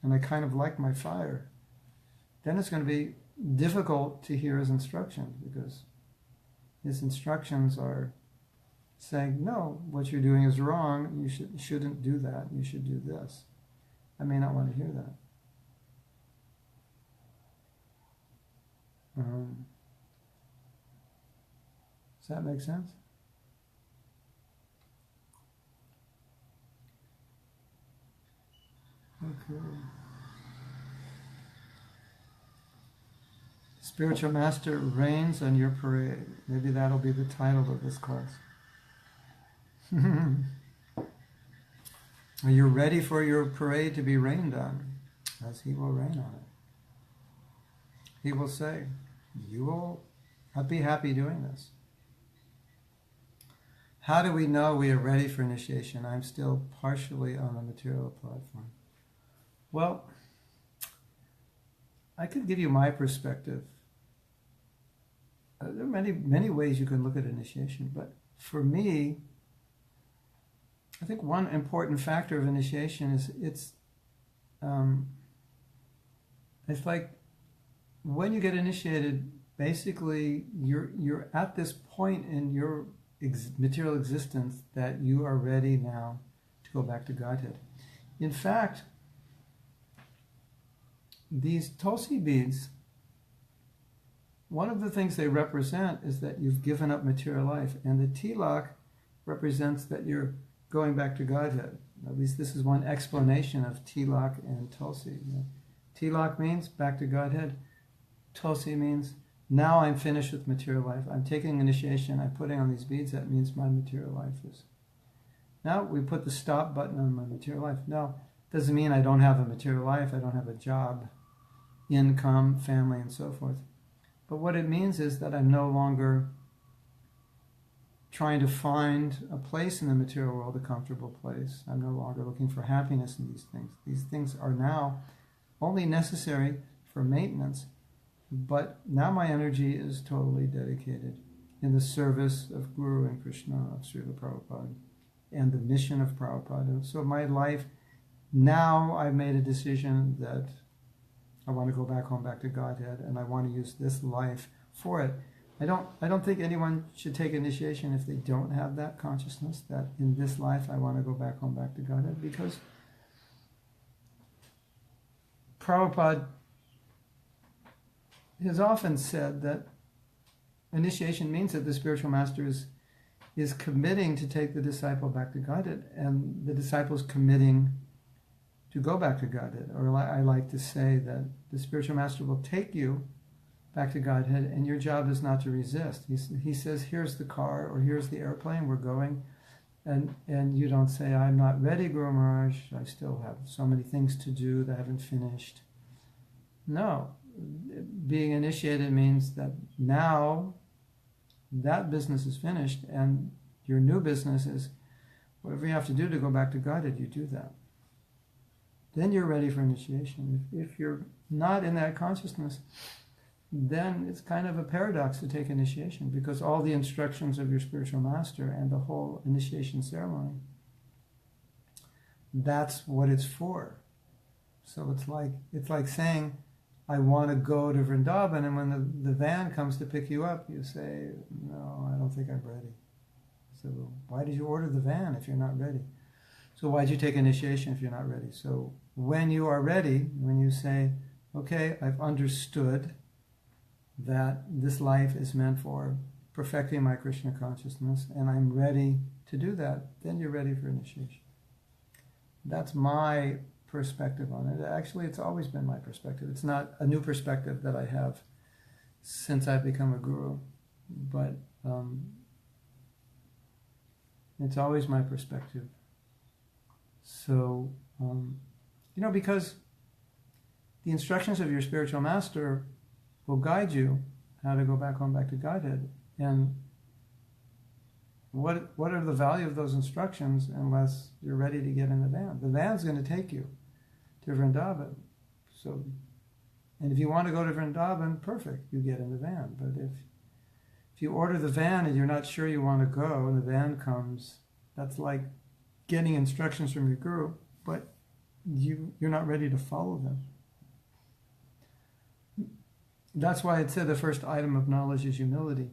and I kind of like my fire. Then it's going to be difficult to hear his instructions, because his instructions are saying, no, what you're doing is wrong, you shouldn't do that, you should do this. I may not want to hear that. Does that make sense? Okay. Spiritual Master reigns on your parade. Maybe that'll be the title of this class. Are you ready for your parade to be rained on? As he will rain on it. He will say, you will be happy doing this. How do we know we are ready for initiation? I'm still partially on the material platform. Well, I could give you my perspective. There are many ways you can look at initiation, but for me, I think one important factor of initiation is it's like when you get initiated, basically you're at this point in your material existence that you are ready now to go back to Godhead. In fact, these Tulsi beads, one of the things they represent is that you've given up material life, and the tilak represents that you're going back to Godhead. At least this is one explanation of tilak and Tulsi. Tilak means back to Godhead. Tulsi means now I'm finished with material life. I'm taking initiation. I'm putting on these beads. That means my material life is. Now we put the stop button on my material life. Now, doesn't mean I don't have a material life. I don't have a job, income, family, and so forth. But what it means is that I'm no longer trying to find a place in the material world, a comfortable place. I'm no longer looking for happiness in these things. These things are now only necessary for maintenance, but now my energy is totally dedicated in the service of Guru and Krishna, of Srila Prabhupada, and the mission of Prabhupada. So my life, now I've made a decision that I want to go back home, back to Godhead, and I want to use this life for it. I don't think anyone should take initiation if they don't have that consciousness that in this life I want to go back home, back to Godhead, because Prabhupada has often said that initiation means that the spiritual master is is committing to take the disciple back to Godhead, and the disciple's committing to go back to Godhead. Or I like to say that the spiritual master will take you back to Godhead, and your job is not to resist. He says, here's the car, or here's the airplane, we're going. And you don't say, I'm not ready, Guru Maharaj, I still have so many things to do that I haven't finished. No. Being initiated means that now that business is finished, and your new business is whatever you have to do to go back to Godhead, you do that. Then you're ready for initiation. If you're not in that consciousness, then it's kind of a paradox to take initiation, because all the instructions of your spiritual master and the whole initiation ceremony, that's what it's for. So it's like saying, I want to go to Vrindavan, and when the van comes to pick you up, you say, no, I don't think I'm ready. So why did you order the van if you're not ready? So why did you take initiation if you're not ready? So when you are ready, when you say, okay, I've understood that this life is meant for perfecting my Krishna consciousness, and I'm ready to do that, then you're ready for initiation. That's my perspective on it. Actually, it's always been my perspective. It's not a new perspective that I have since I've become a guru, but it's always my perspective. So, because the instructions of your spiritual master will guide you how to go back home, back to Godhead. And what are the value of those instructions unless you're ready to get in the van? The van's going to take you to Vrindavan. So, and if you want to go to Vrindavan, perfect, you get in the van. But if you order the van and you're not sure you want to go, and the van comes, that's like getting instructions from your guru, but you're not ready to follow them. That's why it said the first item of knowledge is humility.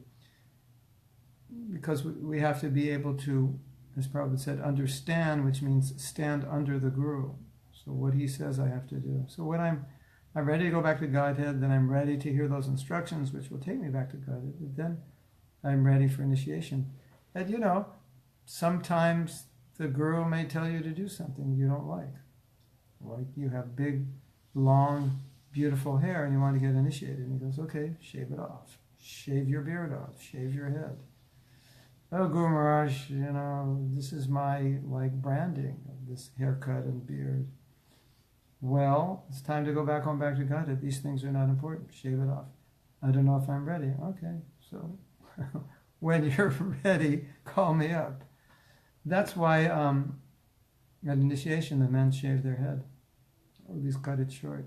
Because we have to be able to, as Prabhu said, understand, which means stand under the guru. So what he says I have to do. So when I'm ready to go back to Godhead, then I'm ready to hear those instructions, which will take me back to Godhead. But then I'm ready for initiation. And sometimes the guru may tell you to do something you don't like. Like you have big, long, beautiful hair and you want to get initiated. And he goes, okay, shave it off. Shave your beard off. Shave your head. Oh, Guru Maharaj, this is my branding of this haircut and beard. Well, it's time to go back home, back to Godhead. These things are not important. Shave it off. I don't know if I'm ready. Okay, so when you're ready, call me up. That's why at initiation the men shave their head, or at least cut it short.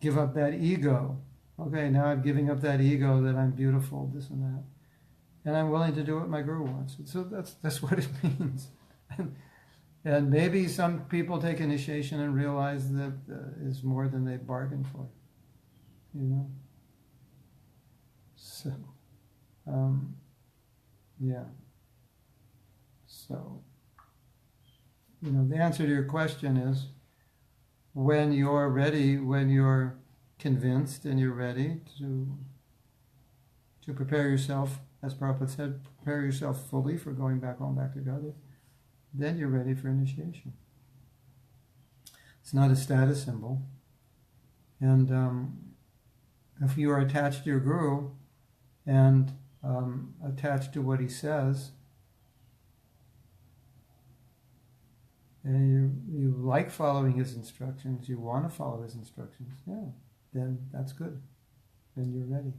Give up that ego. Okay, now I'm giving up that ego that I'm beautiful, this and that. And I'm willing to do what my guru wants. So that's what it means. And maybe some people take initiation and realize that is more than they bargained for. So, yeah. So, the answer to your question is, when you're ready, when you're convinced and you're ready to prepare yourself, as Prabhupada said, prepare yourself fully for going back home, back to Godhead, then you're ready for initiation. It's not a status symbol. And if you are attached to your guru and attached to what he says, and you like following his instructions, you want to follow his instructions, then that's good. Then you're ready.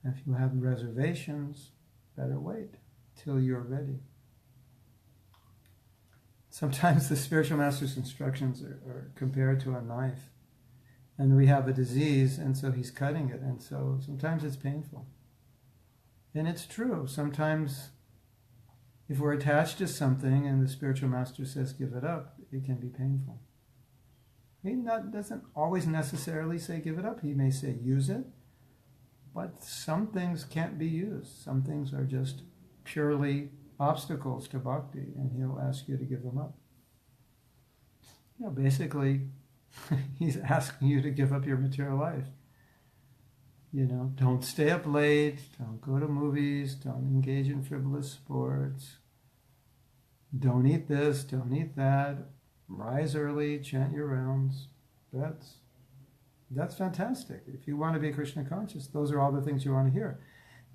If you have reservations, better wait till you're ready. Sometimes the spiritual master's instructions are compared to a knife. And we have a disease, and so he's cutting it. And so sometimes it's painful. And it's true. Sometimes if we're attached to something and the spiritual master says give it up, it can be painful. He doesn't always necessarily say give it up. He may say use it. But some things can't be used. Some things are just purely obstacles to bhakti, and he'll ask you to give them up. Basically, he's asking you to give up your material life. Don't stay up late, don't go to movies, don't engage in frivolous sports, don't eat this, don't eat that, rise early, chant your rounds. That's fantastic. If you want to be Krishna conscious, those are all the things you want to hear.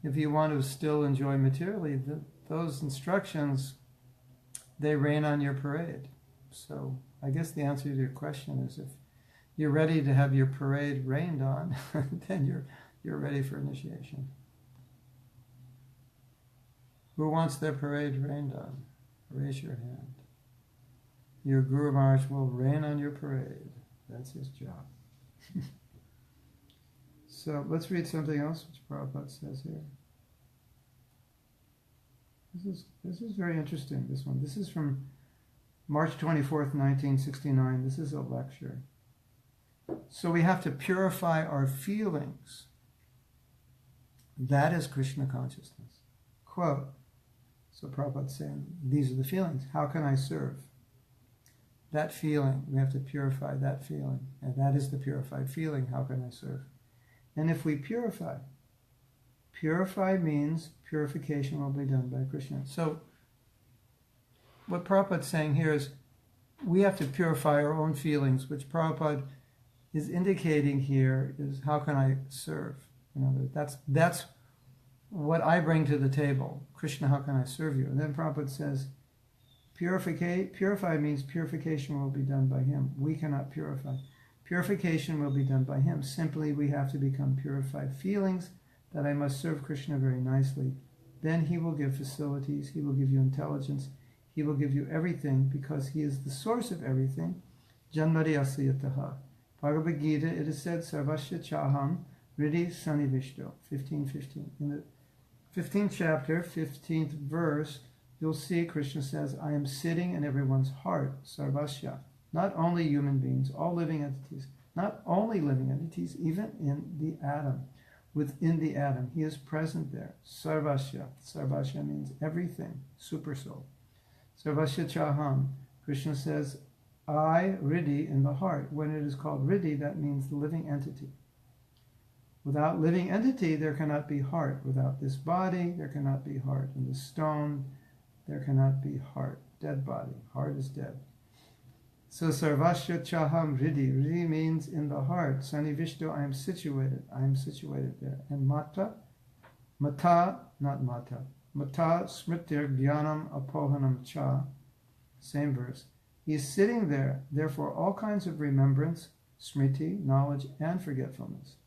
If you want to still enjoy materially, those instructions, they rain on your parade. So I guess the answer to your question is if you're ready to have your parade rained on, then you're ready for initiation. Who wants their parade rained on? Raise your hand. Your Guru Maharaj will rain on your parade. That's his job. So let's read something else which Prabhupada says here. This is very interesting, this one. This is from March 24th, 1969. This is a lecture. So we have to purify our feelings. That is Krishna consciousness. Quote, so Prabhupada's saying, these are the feelings. How can I serve? That feeling, we have to purify that feeling. And that is the purified feeling. How can I serve? And if we purify means purification will be done by Krishna. So what Prabhupada's saying here is we have to purify our own feelings, which Prabhupada is indicating here is how can I serve? That's what I bring to the table. Krishna, how can I serve you? And then Prabhupada says, purify means purification will be done by him. We cannot purify. Purification will be done by him. Simply, we have to become purified feelings that I must serve Krishna very nicely. Then he will give facilities, he will give you intelligence, he will give you everything because he is the source of everything. Janmari asiyataha. Bhagavad Gita, it is said, Sarvasya Chaham Riddhi Sanivishto, 15:15. In the 15th chapter, 15th verse, you'll see Krishna says, I am sitting in everyone's heart, Sarvasya. Not only human beings, all living entities. Not only living entities, even in the atom. Within the atom, he is present there. Sarvasya. Sarvasya means everything, super soul. Sarvasya Chaham. Krishna says, I, Riddhi, in the heart. When it is called Riddhi, that means the living entity. Without living entity, there cannot be heart. Without this body, there cannot be heart. In the stone, there cannot be heart. Dead body. Heart is dead. So Sarvasya Chaham Riddhi. Riddhi means in the heart. Sanivishto, I am situated. I am situated there. And Mata, not Mata. Mata Smritir Jnanam Apohanam Cha. Same verse. He is sitting there. Therefore, all kinds of remembrance, smriti, knowledge, and forgetfulness.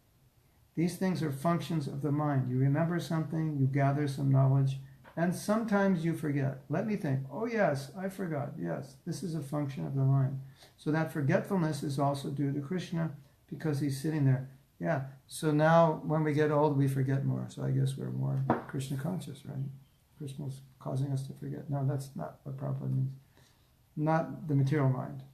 These things are functions of the mind. You remember something, you gather some knowledge, and sometimes you forget. Let me think. Oh yes, I forgot. Yes, this is a function of the mind. So that forgetfulness is also due to Krishna because he's sitting there. Yeah, so now when we get old, we forget more. So I guess we're more Krishna conscious, right? Krishna's causing us to forget. No, that's not what Prabhupada means. Not the material mind.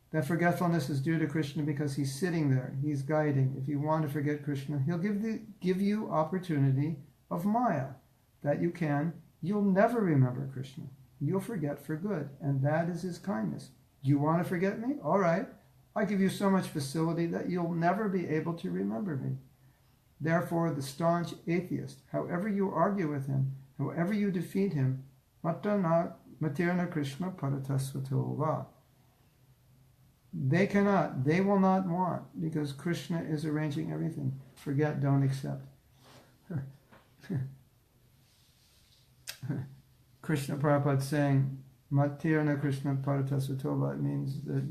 That forgetfulness is due to Krishna because he's sitting there. He's guiding. If you want to forget Krishna, he'll give you opportunity of Maya that you'll never remember Krishna. You'll forget for good. And that is his kindness. Do you want to forget me? All right. I give you so much facility that you'll never be able to remember me. Therefore, the staunch atheist, however you argue with him, however you defeat him, Matirna Krishna Paratasvatova. They will not want, because Krishna is arranging everything. Forget, don't accept. Krishna Prabhupada saying, Matirna Krishna Paratasvatova, it means that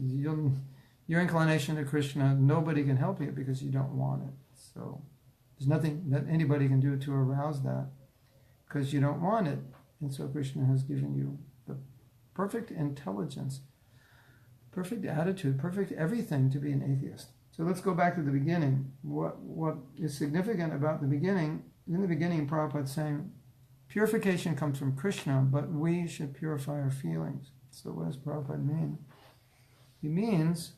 your inclination to Krishna, nobody can help you because you don't want it. So there's nothing that anybody can do to arouse that because you don't want it. And so Krishna has given you the perfect intelligence, perfect attitude, perfect everything to be an atheist. So let's go back to the beginning. What is significant about the beginning, in the beginning Prabhupada is saying, purification comes from Krishna, but we should purify our feelings. So what does Prabhupada mean? He means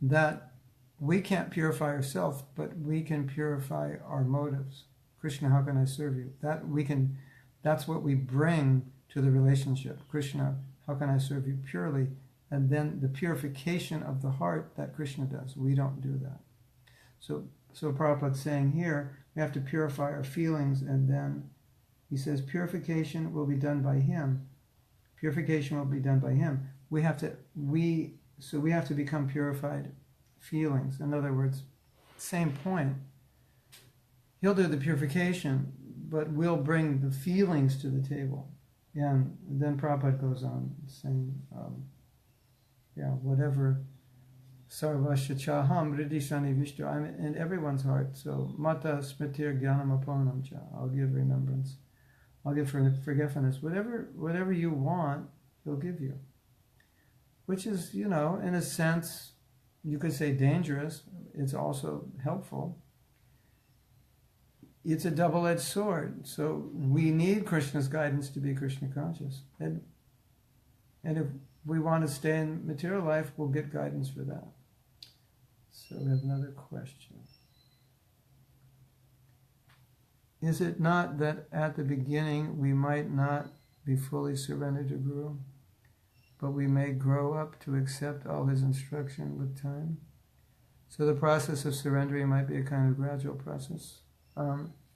that we can't purify ourselves, but we can purify our motives. Krishna, how can I serve you? That's what we bring to the relationship. Krishna, how can I serve you purely? And then the purification of the heart that Krishna does. We don't do that. So Prabhupada's saying here, we have to purify our feelings, and then he says purification will be done by him. Purification will be done by him. We have to become purified feelings. In other words, same point. He'll do the purification, but we'll bring the feelings to the table. And then Prabhupada goes on saying, whatever sarvasya chaham riddhi sani vishtu, I'm in everyone's heart. So mata smritir jnanam aponam cha, I'll give remembrance. I'll give forgetfulness. Whatever you want, he'll give you. Which is, in a sense, you could say dangerous. It's also helpful. It's a double-edged sword. So we need Krishna's guidance to be Krishna conscious. And if we want to stay in material life, we'll get guidance for that. So we have another question. Is it not that at the beginning we might not be fully surrendered to Guru, but we may grow up to accept all his instruction with time? So the process of surrendering might be a kind of gradual process.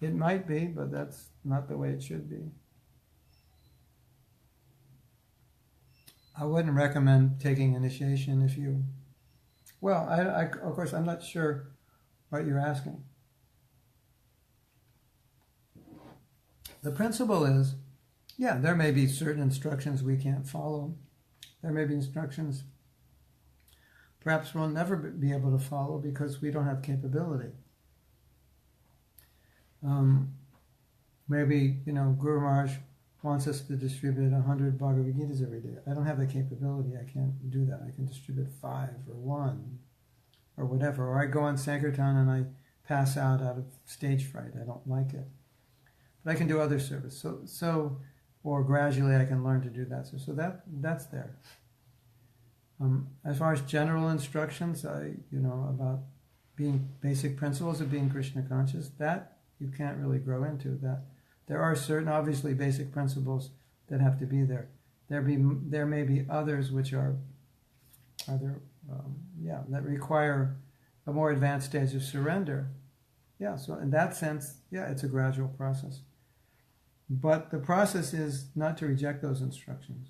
It might be, but that's not the way it should be. I wouldn't recommend taking initiation if you... Well, I of course, I'm not sure what you're asking. The principle is, there may be certain instructions we can't follow. There may be instructions perhaps we'll never be able to follow because we don't have capability. Maybe, Guru Maharaj wants us to distribute 100 Bhagavad Gitas every day. I don't have the capability. I can't do that. I can distribute 5 or 1 or whatever. Or I go on Sankirtan and I pass out of stage fright. I don't like it. But I can do other service. Or gradually I can learn to do that. So that's there. As far as general instructions, about being basic principles of being Krishna conscious, that you can't really grow into. That there are certain, obviously, basic principles that have to be there. There may be others which that require a more advanced stage of surrender. So in that sense, it's a gradual process. But the process is not to reject those instructions.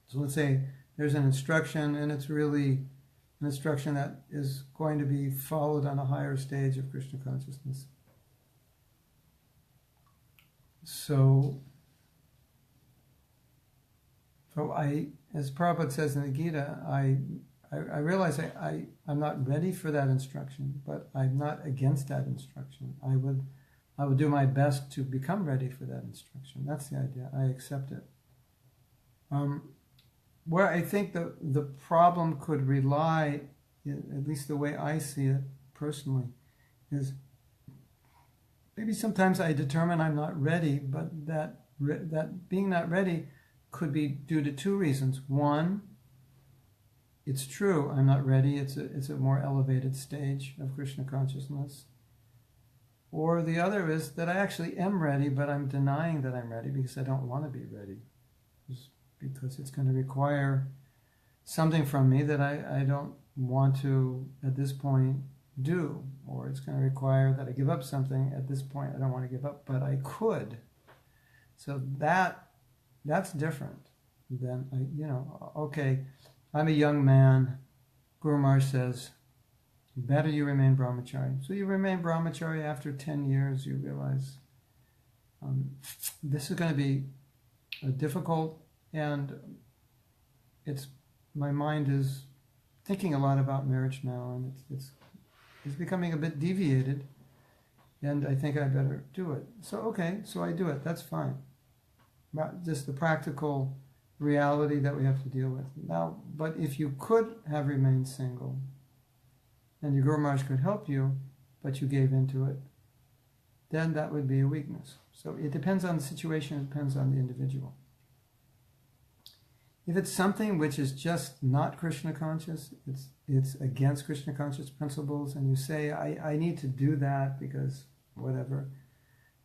So let's say there's an instruction, and it's really an instruction that is going to be followed on a higher stage of Krishna consciousness. So as Prabhupada says in the Gita, I realize I'm not ready for that instruction, but I'm not against that instruction. I would do my best to become ready for that instruction. That's the idea. I accept it. Where I think the problem could rely, at least the way I see it personally, is maybe sometimes I determine I'm not ready, but that being not ready could be due to 2 reasons. One, it's true, I'm not ready. It's a more elevated stage of Krishna consciousness. Or the other is that I actually am ready, but I'm denying that I'm ready because I don't want to be ready. Because it's going to require something from me that I don't want to, at this point, do. Or it's going to require that I give up something at this point I don't want to give up, but I could. So that's different than, okay, I'm a young man. Guru Maharaj says, better you remain brahmachari. So you remain brahmachari. After 10 years, you realize this is going to be difficult. And my mind is thinking a lot about marriage now, and it's becoming a bit deviated, and I think I better do it. So I do it. That's fine. Just the practical reality that we have to deal with now. But if you could have remained single, and your Guru Maharaj could help you, but you gave into it, then that would be a weakness. So it depends on the situation. It depends on the individual. If it's something which is just not Krishna conscious, it's against Krishna conscious principles, and you say, I need to do that because whatever.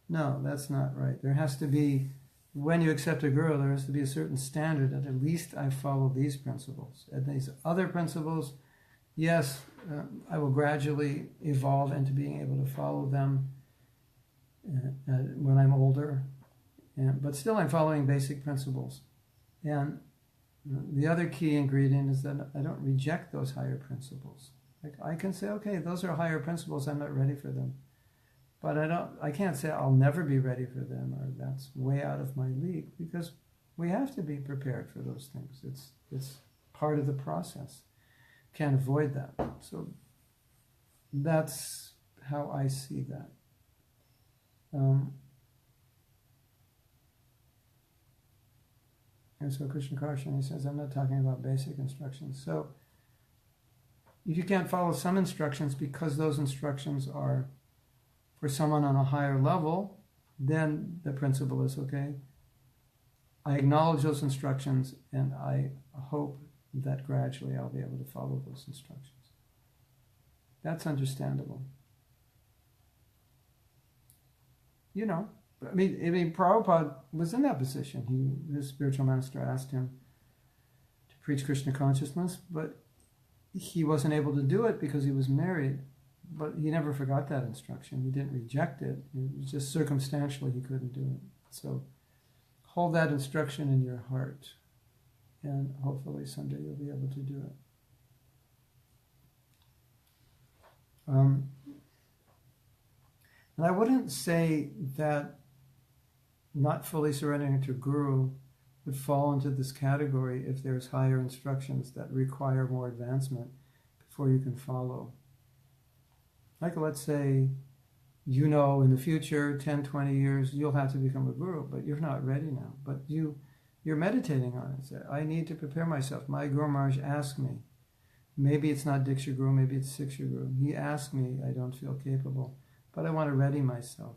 No, that's not right. There has to be, when you accept a guru, there has to be a certain standard that at least I follow these principles. And these other principles, yes, I will gradually evolve into being able to follow them when I'm older, but still I'm following basic principles. And the other key ingredient is that I don't reject those higher principles. Like I can say, okay, those are higher principles, I'm not ready for them. But I can't say I'll never be ready for them, or that's way out of my league, because we have to be prepared for those things. It's part of the process. Can't avoid that. So that's how I see that. And so Krishna Krsna, he says, I'm not talking about basic instructions. So if you can't follow some instructions because those instructions are for someone on a higher level, then the principle is, okay, I acknowledge those instructions and I hope that gradually I'll be able to follow those instructions. That's understandable. You know, I mean, Prabhupada was in that position. His spiritual master asked him to preach Krishna consciousness, but he wasn't able to do it because he was married. But he never forgot that instruction. He didn't reject it. It was just circumstantially he couldn't do it. So hold that instruction in your heart, and hopefully someday you'll be able to do it. And I wouldn't say that not fully surrendering to Guru would fall into this category if there's higher instructions that require more advancement before you can follow. Like, let's say, you know, in the future, 10, 20 years, you'll have to become a guru, but you're not ready now. But you're meditating on it. Say, I need to prepare myself. My Guru Maharaj asked me. Maybe it's not Diksha Guru, maybe it's Siksha Guru. He asked me, I don't feel capable, but I want to ready myself.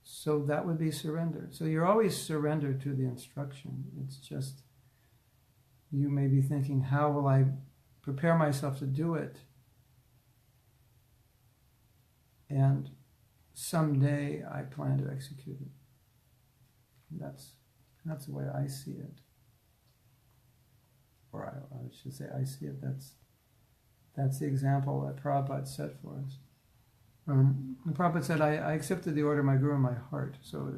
So that would be surrender. So you're always surrendered to the instruction. It's just, you may be thinking, how will I prepare myself to do it? And someday I plan to execute it. That's the way I see it. Or I should say I see it. That's the example that Prabhupada set for us. The Prabhupada said, I accepted the order of my Guru in my heart. So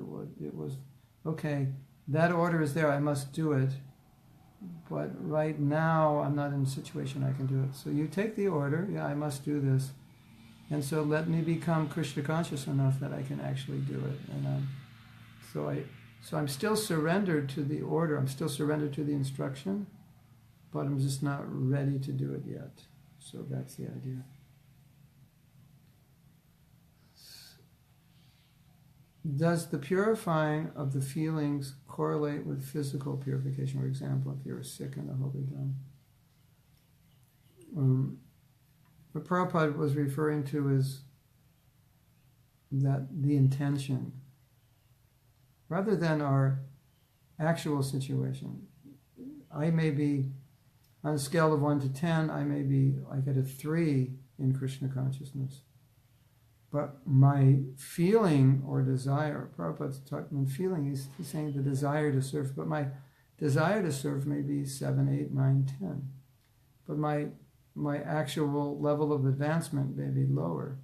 it was, okay, that order is there, I must do it. But right now, I'm not in a situation I can do it. So you take the order, yeah, I must do this. And so let me become Krishna conscious enough that I can actually do it. And so I'm still surrendered to the order. I'm still surrendered to the instruction, but I'm just not ready to do it yet. So that's the idea. Does the purifying of the feelings correlate with physical purification? For example, if you're sick in the Holy Dome. What Prabhupada was referring to is that the intention, rather than our actual situation. I may be, on a scale of 1 to 10, I may be like at a 3 in Krishna consciousness. But my feeling or desire, Prabhupada's talking feeling, he's saying the desire to serve, but my desire to serve may be 7, 8, 9, 10. But my actual level of advancement may be lower.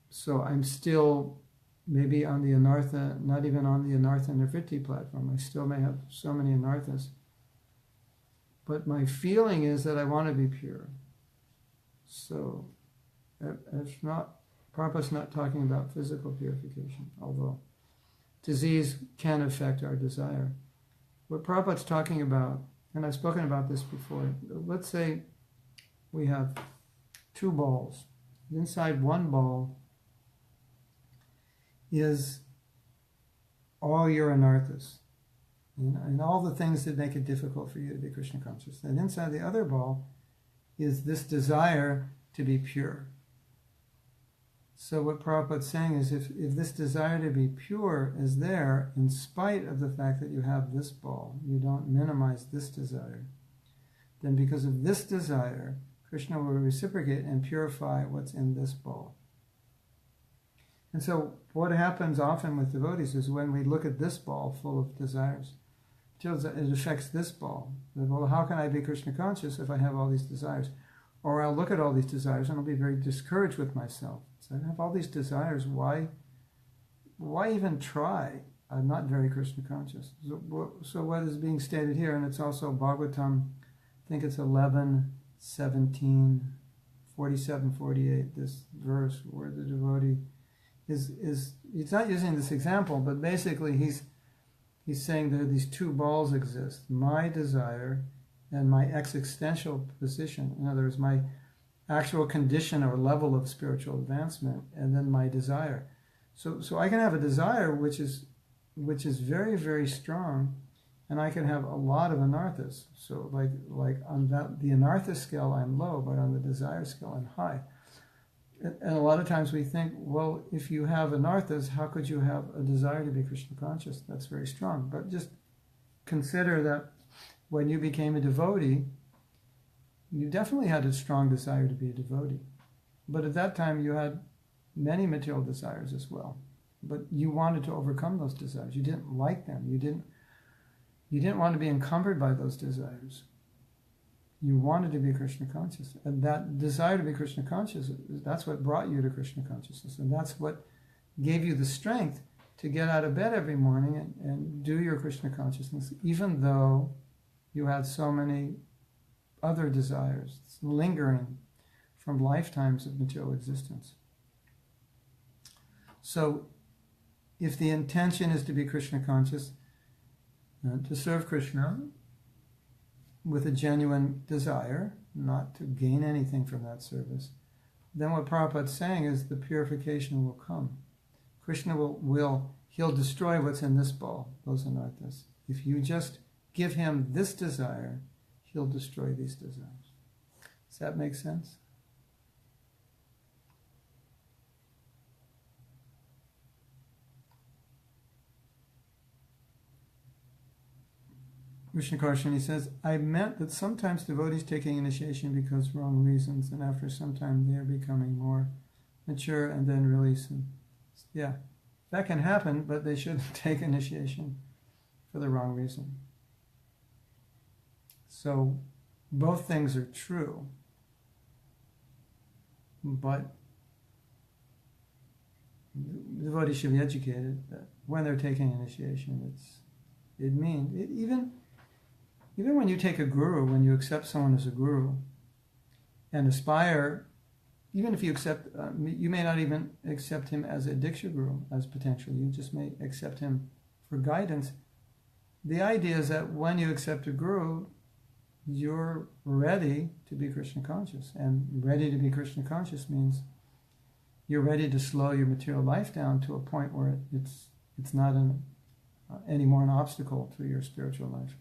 So I'm still maybe on the Anartha, not even on the Anartha Nivritti platform. I still may have so many Anarthas. But my feeling is that I want to be pure. So it's not, Prabhupada's not talking about physical purification, although disease can affect our desire. What Prabhupada's talking about, and I've spoken about this before, let's say we have 2 balls. Inside one ball is all your anarthas and all the things that make it difficult for you to be Krishna conscious. And inside the other ball is this desire to be pure. So what Prabhupada's saying is if this desire to be pure is there, in spite of the fact that you have this ball, you don't minimize this desire, then because of this desire, Krishna will reciprocate and purify what's in this ball. And so what happens often with devotees is when we look at this ball full of desires, it affects this ball. Well, how can I be Krishna conscious if I have all these desires? Or I'll look at all these desires and I'll be very discouraged with myself. So I have all these desires. Why even try? I'm not very Krishna conscious. So what is being stated here, and it's also Bhagavatam, I think it's 11, 17, 47, 48, this verse where the devotee is he's not using this example, but basically he's saying that these two balls exist, my desire and my existential position. In other words, my actual condition or level of spiritual advancement, and then my desire. So I can have a desire which is very, very strong, and I can have a lot of anarthas. So like on the anartha scale, I'm low, but on the desire scale, I'm high. And a lot of times we think, well, if you have anarthas, how could you have a desire to be Krishna conscious? That's very strong. But just consider that when you became a devotee, you definitely had a strong desire to be a devotee. But at that time, you had many material desires as well. But you wanted to overcome those desires. You didn't like them. You didn't want to be encumbered by those desires. You wanted to be Krishna conscious. And that desire to be Krishna conscious, that's what brought you to Krishna consciousness. And that's what gave you the strength to get out of bed every morning and do your Krishna consciousness, even though you had so many other desires lingering from lifetimes of material existence. So, if the intention is to be Krishna conscious, to serve Krishna with a genuine desire, not to gain anything from that service, then what Prabhupada's saying is the purification will come. Krishna he'll destroy what's in this ball, those anarthas. If you just give him this desire, he'll destroy these desires. Does that make sense? Krishna Karshani says, I meant that sometimes devotees taking initiation because wrong reasons, and after some time they are becoming more mature and then release them. Yeah, that can happen, but they shouldn't take initiation for the wrong reason. So both things are true, but devotees should be educated that when they're taking initiation, even when you take a guru, when you accept someone as a guru and aspire, even if you accept, you may not even accept him as a Diksha guru, as potential. You just may accept him for guidance. The idea is that when you accept a guru, you're ready to be Krishna conscious. And ready to be Krishna conscious means you're ready to slow your material life down to a point where it's not anymore an obstacle to your spiritual life.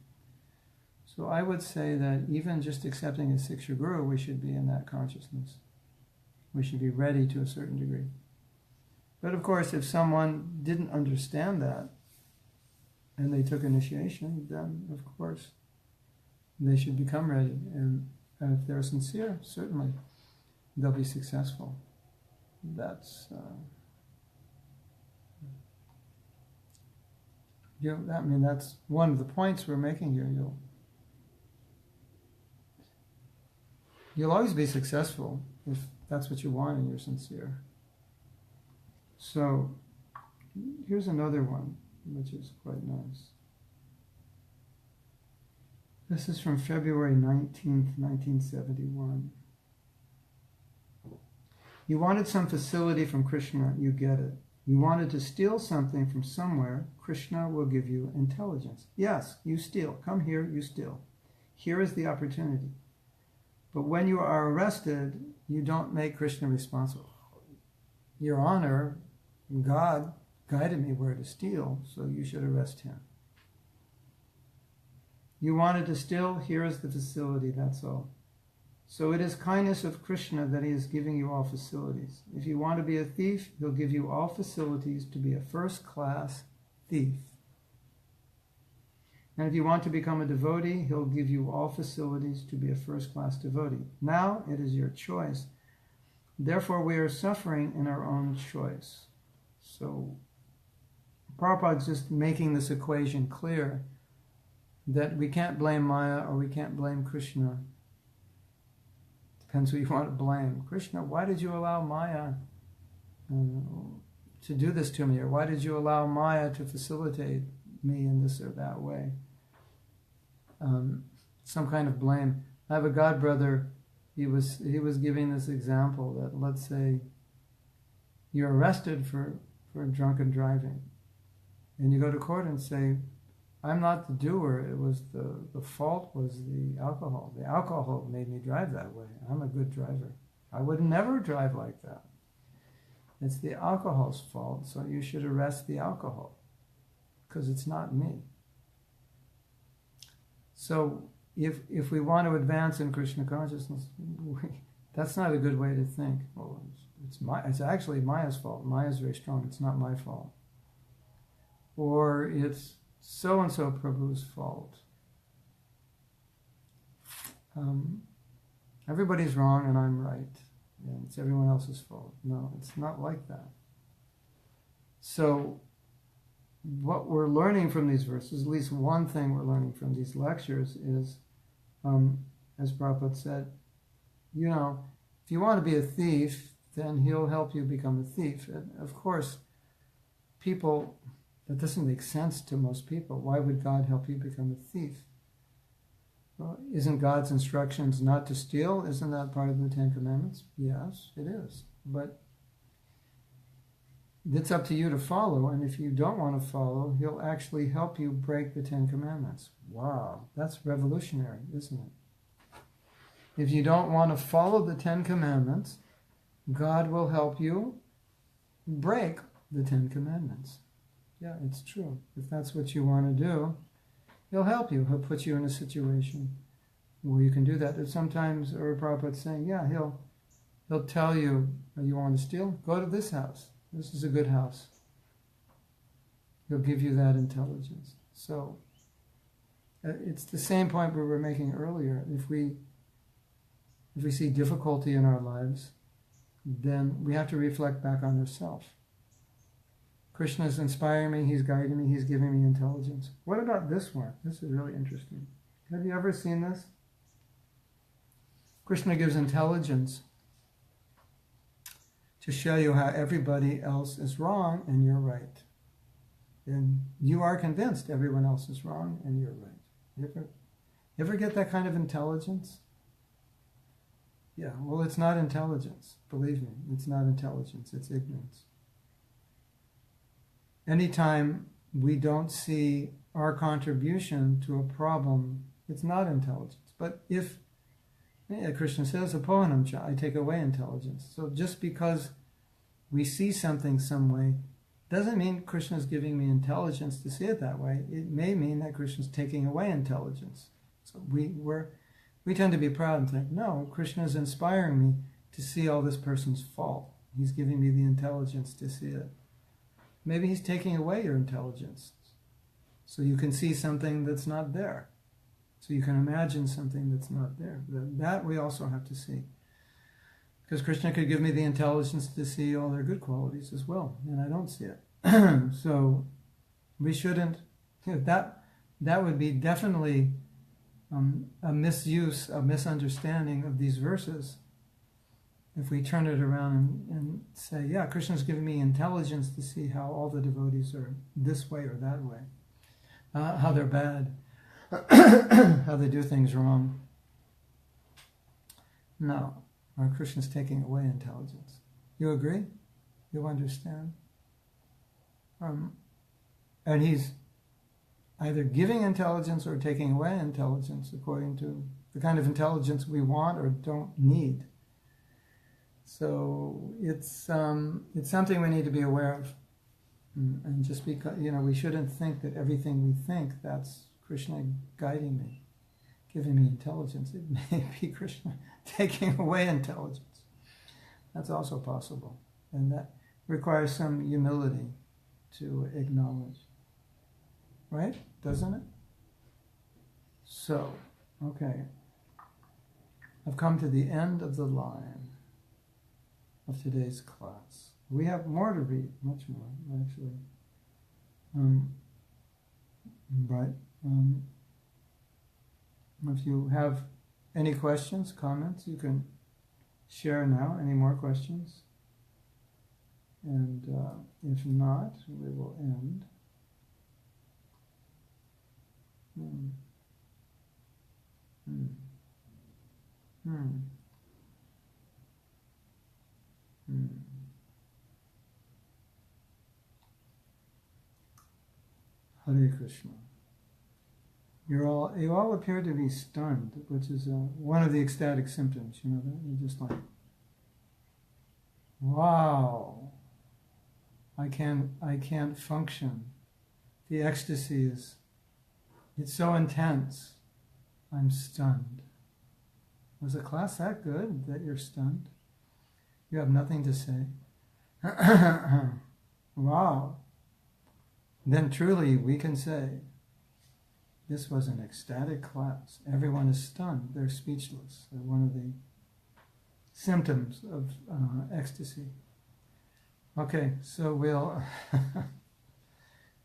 So I would say that even just accepting a Siksha Guru, we should be in that consciousness. We should be ready to a certain degree. But of course, if someone didn't understand that and they took initiation, then of course they should become ready. And if they're sincere, certainly they'll be successful. That's that's one of the points we're making here. You'll always be successful if that's what you want and you're sincere. So here's another one, which is quite nice. This is from February 19th, 1971. You wanted some facility from Krishna, you get it. You wanted to steal something from somewhere, Krishna will give you intelligence. Yes, you steal. Come here, you steal. Here is the opportunity. But when you are arrested, you don't make Krishna responsible. Your Honor, God guided me where to steal, so you should arrest him. You wanted to steal, here is the facility, that's all. So it is kindness of Krishna that he is giving you all facilities. If you want to be a thief, he'll give you all facilities to be a first-class thief. And if you want to become a devotee, he'll give you all facilities to be a first-class devotee. Now it is your choice. Therefore, we are suffering in our own choice. So Prabhupada's just making this equation clear that we can't blame Maya or we can't blame Krishna Depends who you want to blame. Krishna, why did you allow Maya to do this to me? Or why did you allow Maya to facilitate me in this or that way? Some kind of blame. I have a god brother. He was giving this example that, let's say you're arrested for drunken driving, and you go to court and say, I'm not the doer, it was the fault was the alcohol. The alcohol made me drive that way. I'm a good driver. I would never drive like that. It's the alcohol's fault, so you should arrest the alcohol, because it's not me. So if we want to advance in Krishna consciousness, that's not a good way to think. Well, it's actually Maya's fault. Maya's very strong. It's not my fault. Or it's so-and-so Prabhu's fault. Everybody's wrong and I'm right. And it's everyone else's fault. No, it's not like that. So what we're learning from these verses, at least one thing we're learning from these lectures is, as Prabhupada said, if you want to be a thief, then he'll help you become a thief. And of course, that doesn't make sense to most people. Why would God help you become a thief? Well, isn't God's instructions not to steal? Isn't that part of the Ten Commandments? Yes, it is. But it's up to you to follow, and if you don't want to follow, he'll actually help you break the Ten Commandments. Wow, that's revolutionary, isn't it? If you don't want to follow the Ten Commandments, God will help you break the Ten Commandments. Yeah, it's true. If that's what you want to do, he'll help you. He'll put you in a situation where you can do that. And sometimes, or Prabhupada's saying, yeah, he'll tell you, you want to steal? Go to this house. This is a good house. He'll give you that intelligence. So it's the same point we were making earlier. If we see difficulty in our lives, then we have to reflect back on ourselves. Krishna is inspiring me, he's guiding me, he's giving me intelligence. What about this one? This is really interesting. Have you ever seen this? Krishna gives intelligence to show you how everybody else is wrong and you're right. And you are convinced everyone else is wrong and you're right. You ever get that kind of intelligence? Yeah, well, it's not intelligence. Believe me, it's not intelligence, it's ignorance. Anytime we don't see our contribution to a problem, it's not intelligence. But if, Krishna says, apohanam cha, I take away intelligence. So just because we see something some way, doesn't mean Krishna's giving me intelligence to see it that way. It may mean that Krishna's taking away intelligence. So we tend to be proud and think, no, Krishna's inspiring me to see all this person's fault. He's giving me the intelligence to see it. Maybe he's taking away your intelligence so you can see something that's not there. So you can imagine something that's not there. That we also have to see. Because Krishna could give me the intelligence to see all their good qualities as well, and I don't see it. So we shouldn't, that would be definitely a misuse, a misunderstanding of these verses. If we turn it around and say, yeah, Krishna's giving me intelligence to see how all the devotees are this way or that way, how they're bad, how they do things wrong. No, our Krishna's taking away intelligence. You agree? You understand? And he's either giving intelligence or taking away intelligence according to the kind of intelligence we want or don't need. So it's something we need to be aware of. And just because, we shouldn't think that everything we think, that's Krishna guiding me, giving me intelligence. It may be Krishna taking away intelligence. That's also possible. And that requires some humility to acknowledge. Right? Doesn't it? So, okay. I've come to the end of the line of today's class. We have more to read, much more, actually. But if you have any questions, comments, you can share now. Any more questions? And if not, we will end. Hmm. Hmm. Hmm. Hmm. Hare Krishna. You all appear to be stunned, which is one of the ecstatic symptoms. You know that you're just like, wow, I can't function. The ecstasy it's so intense. I'm stunned. Was the class that good that you're stunned? You have nothing to say. Wow. Then truly we can say, this was an ecstatic class. Everyone is stunned. They're speechless. They're one of the symptoms of ecstasy. Okay, so we'll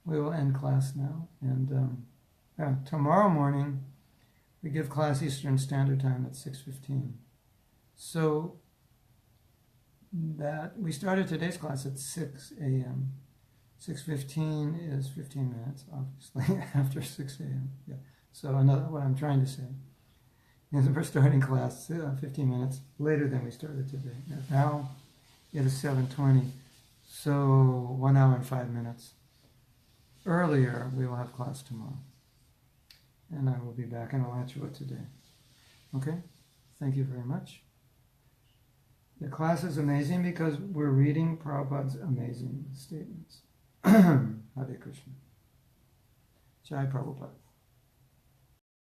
we will end class now. And tomorrow morning we give class Eastern Standard Time at 6:15. So that we started today's class at 6 a.m. 6:15 is 15 minutes, obviously, after 6 a.m. Yeah. So what I'm trying to say is we're starting class 15 minutes later than we started today. Now it is 7:20, so 1 hour and 5 minutes earlier we will have class tomorrow. And I will be back in Alachua today. Okay? Thank you very much. The class is amazing because we're reading Prabhupada's amazing statements. Hare Krishna. Jai Prabhupada.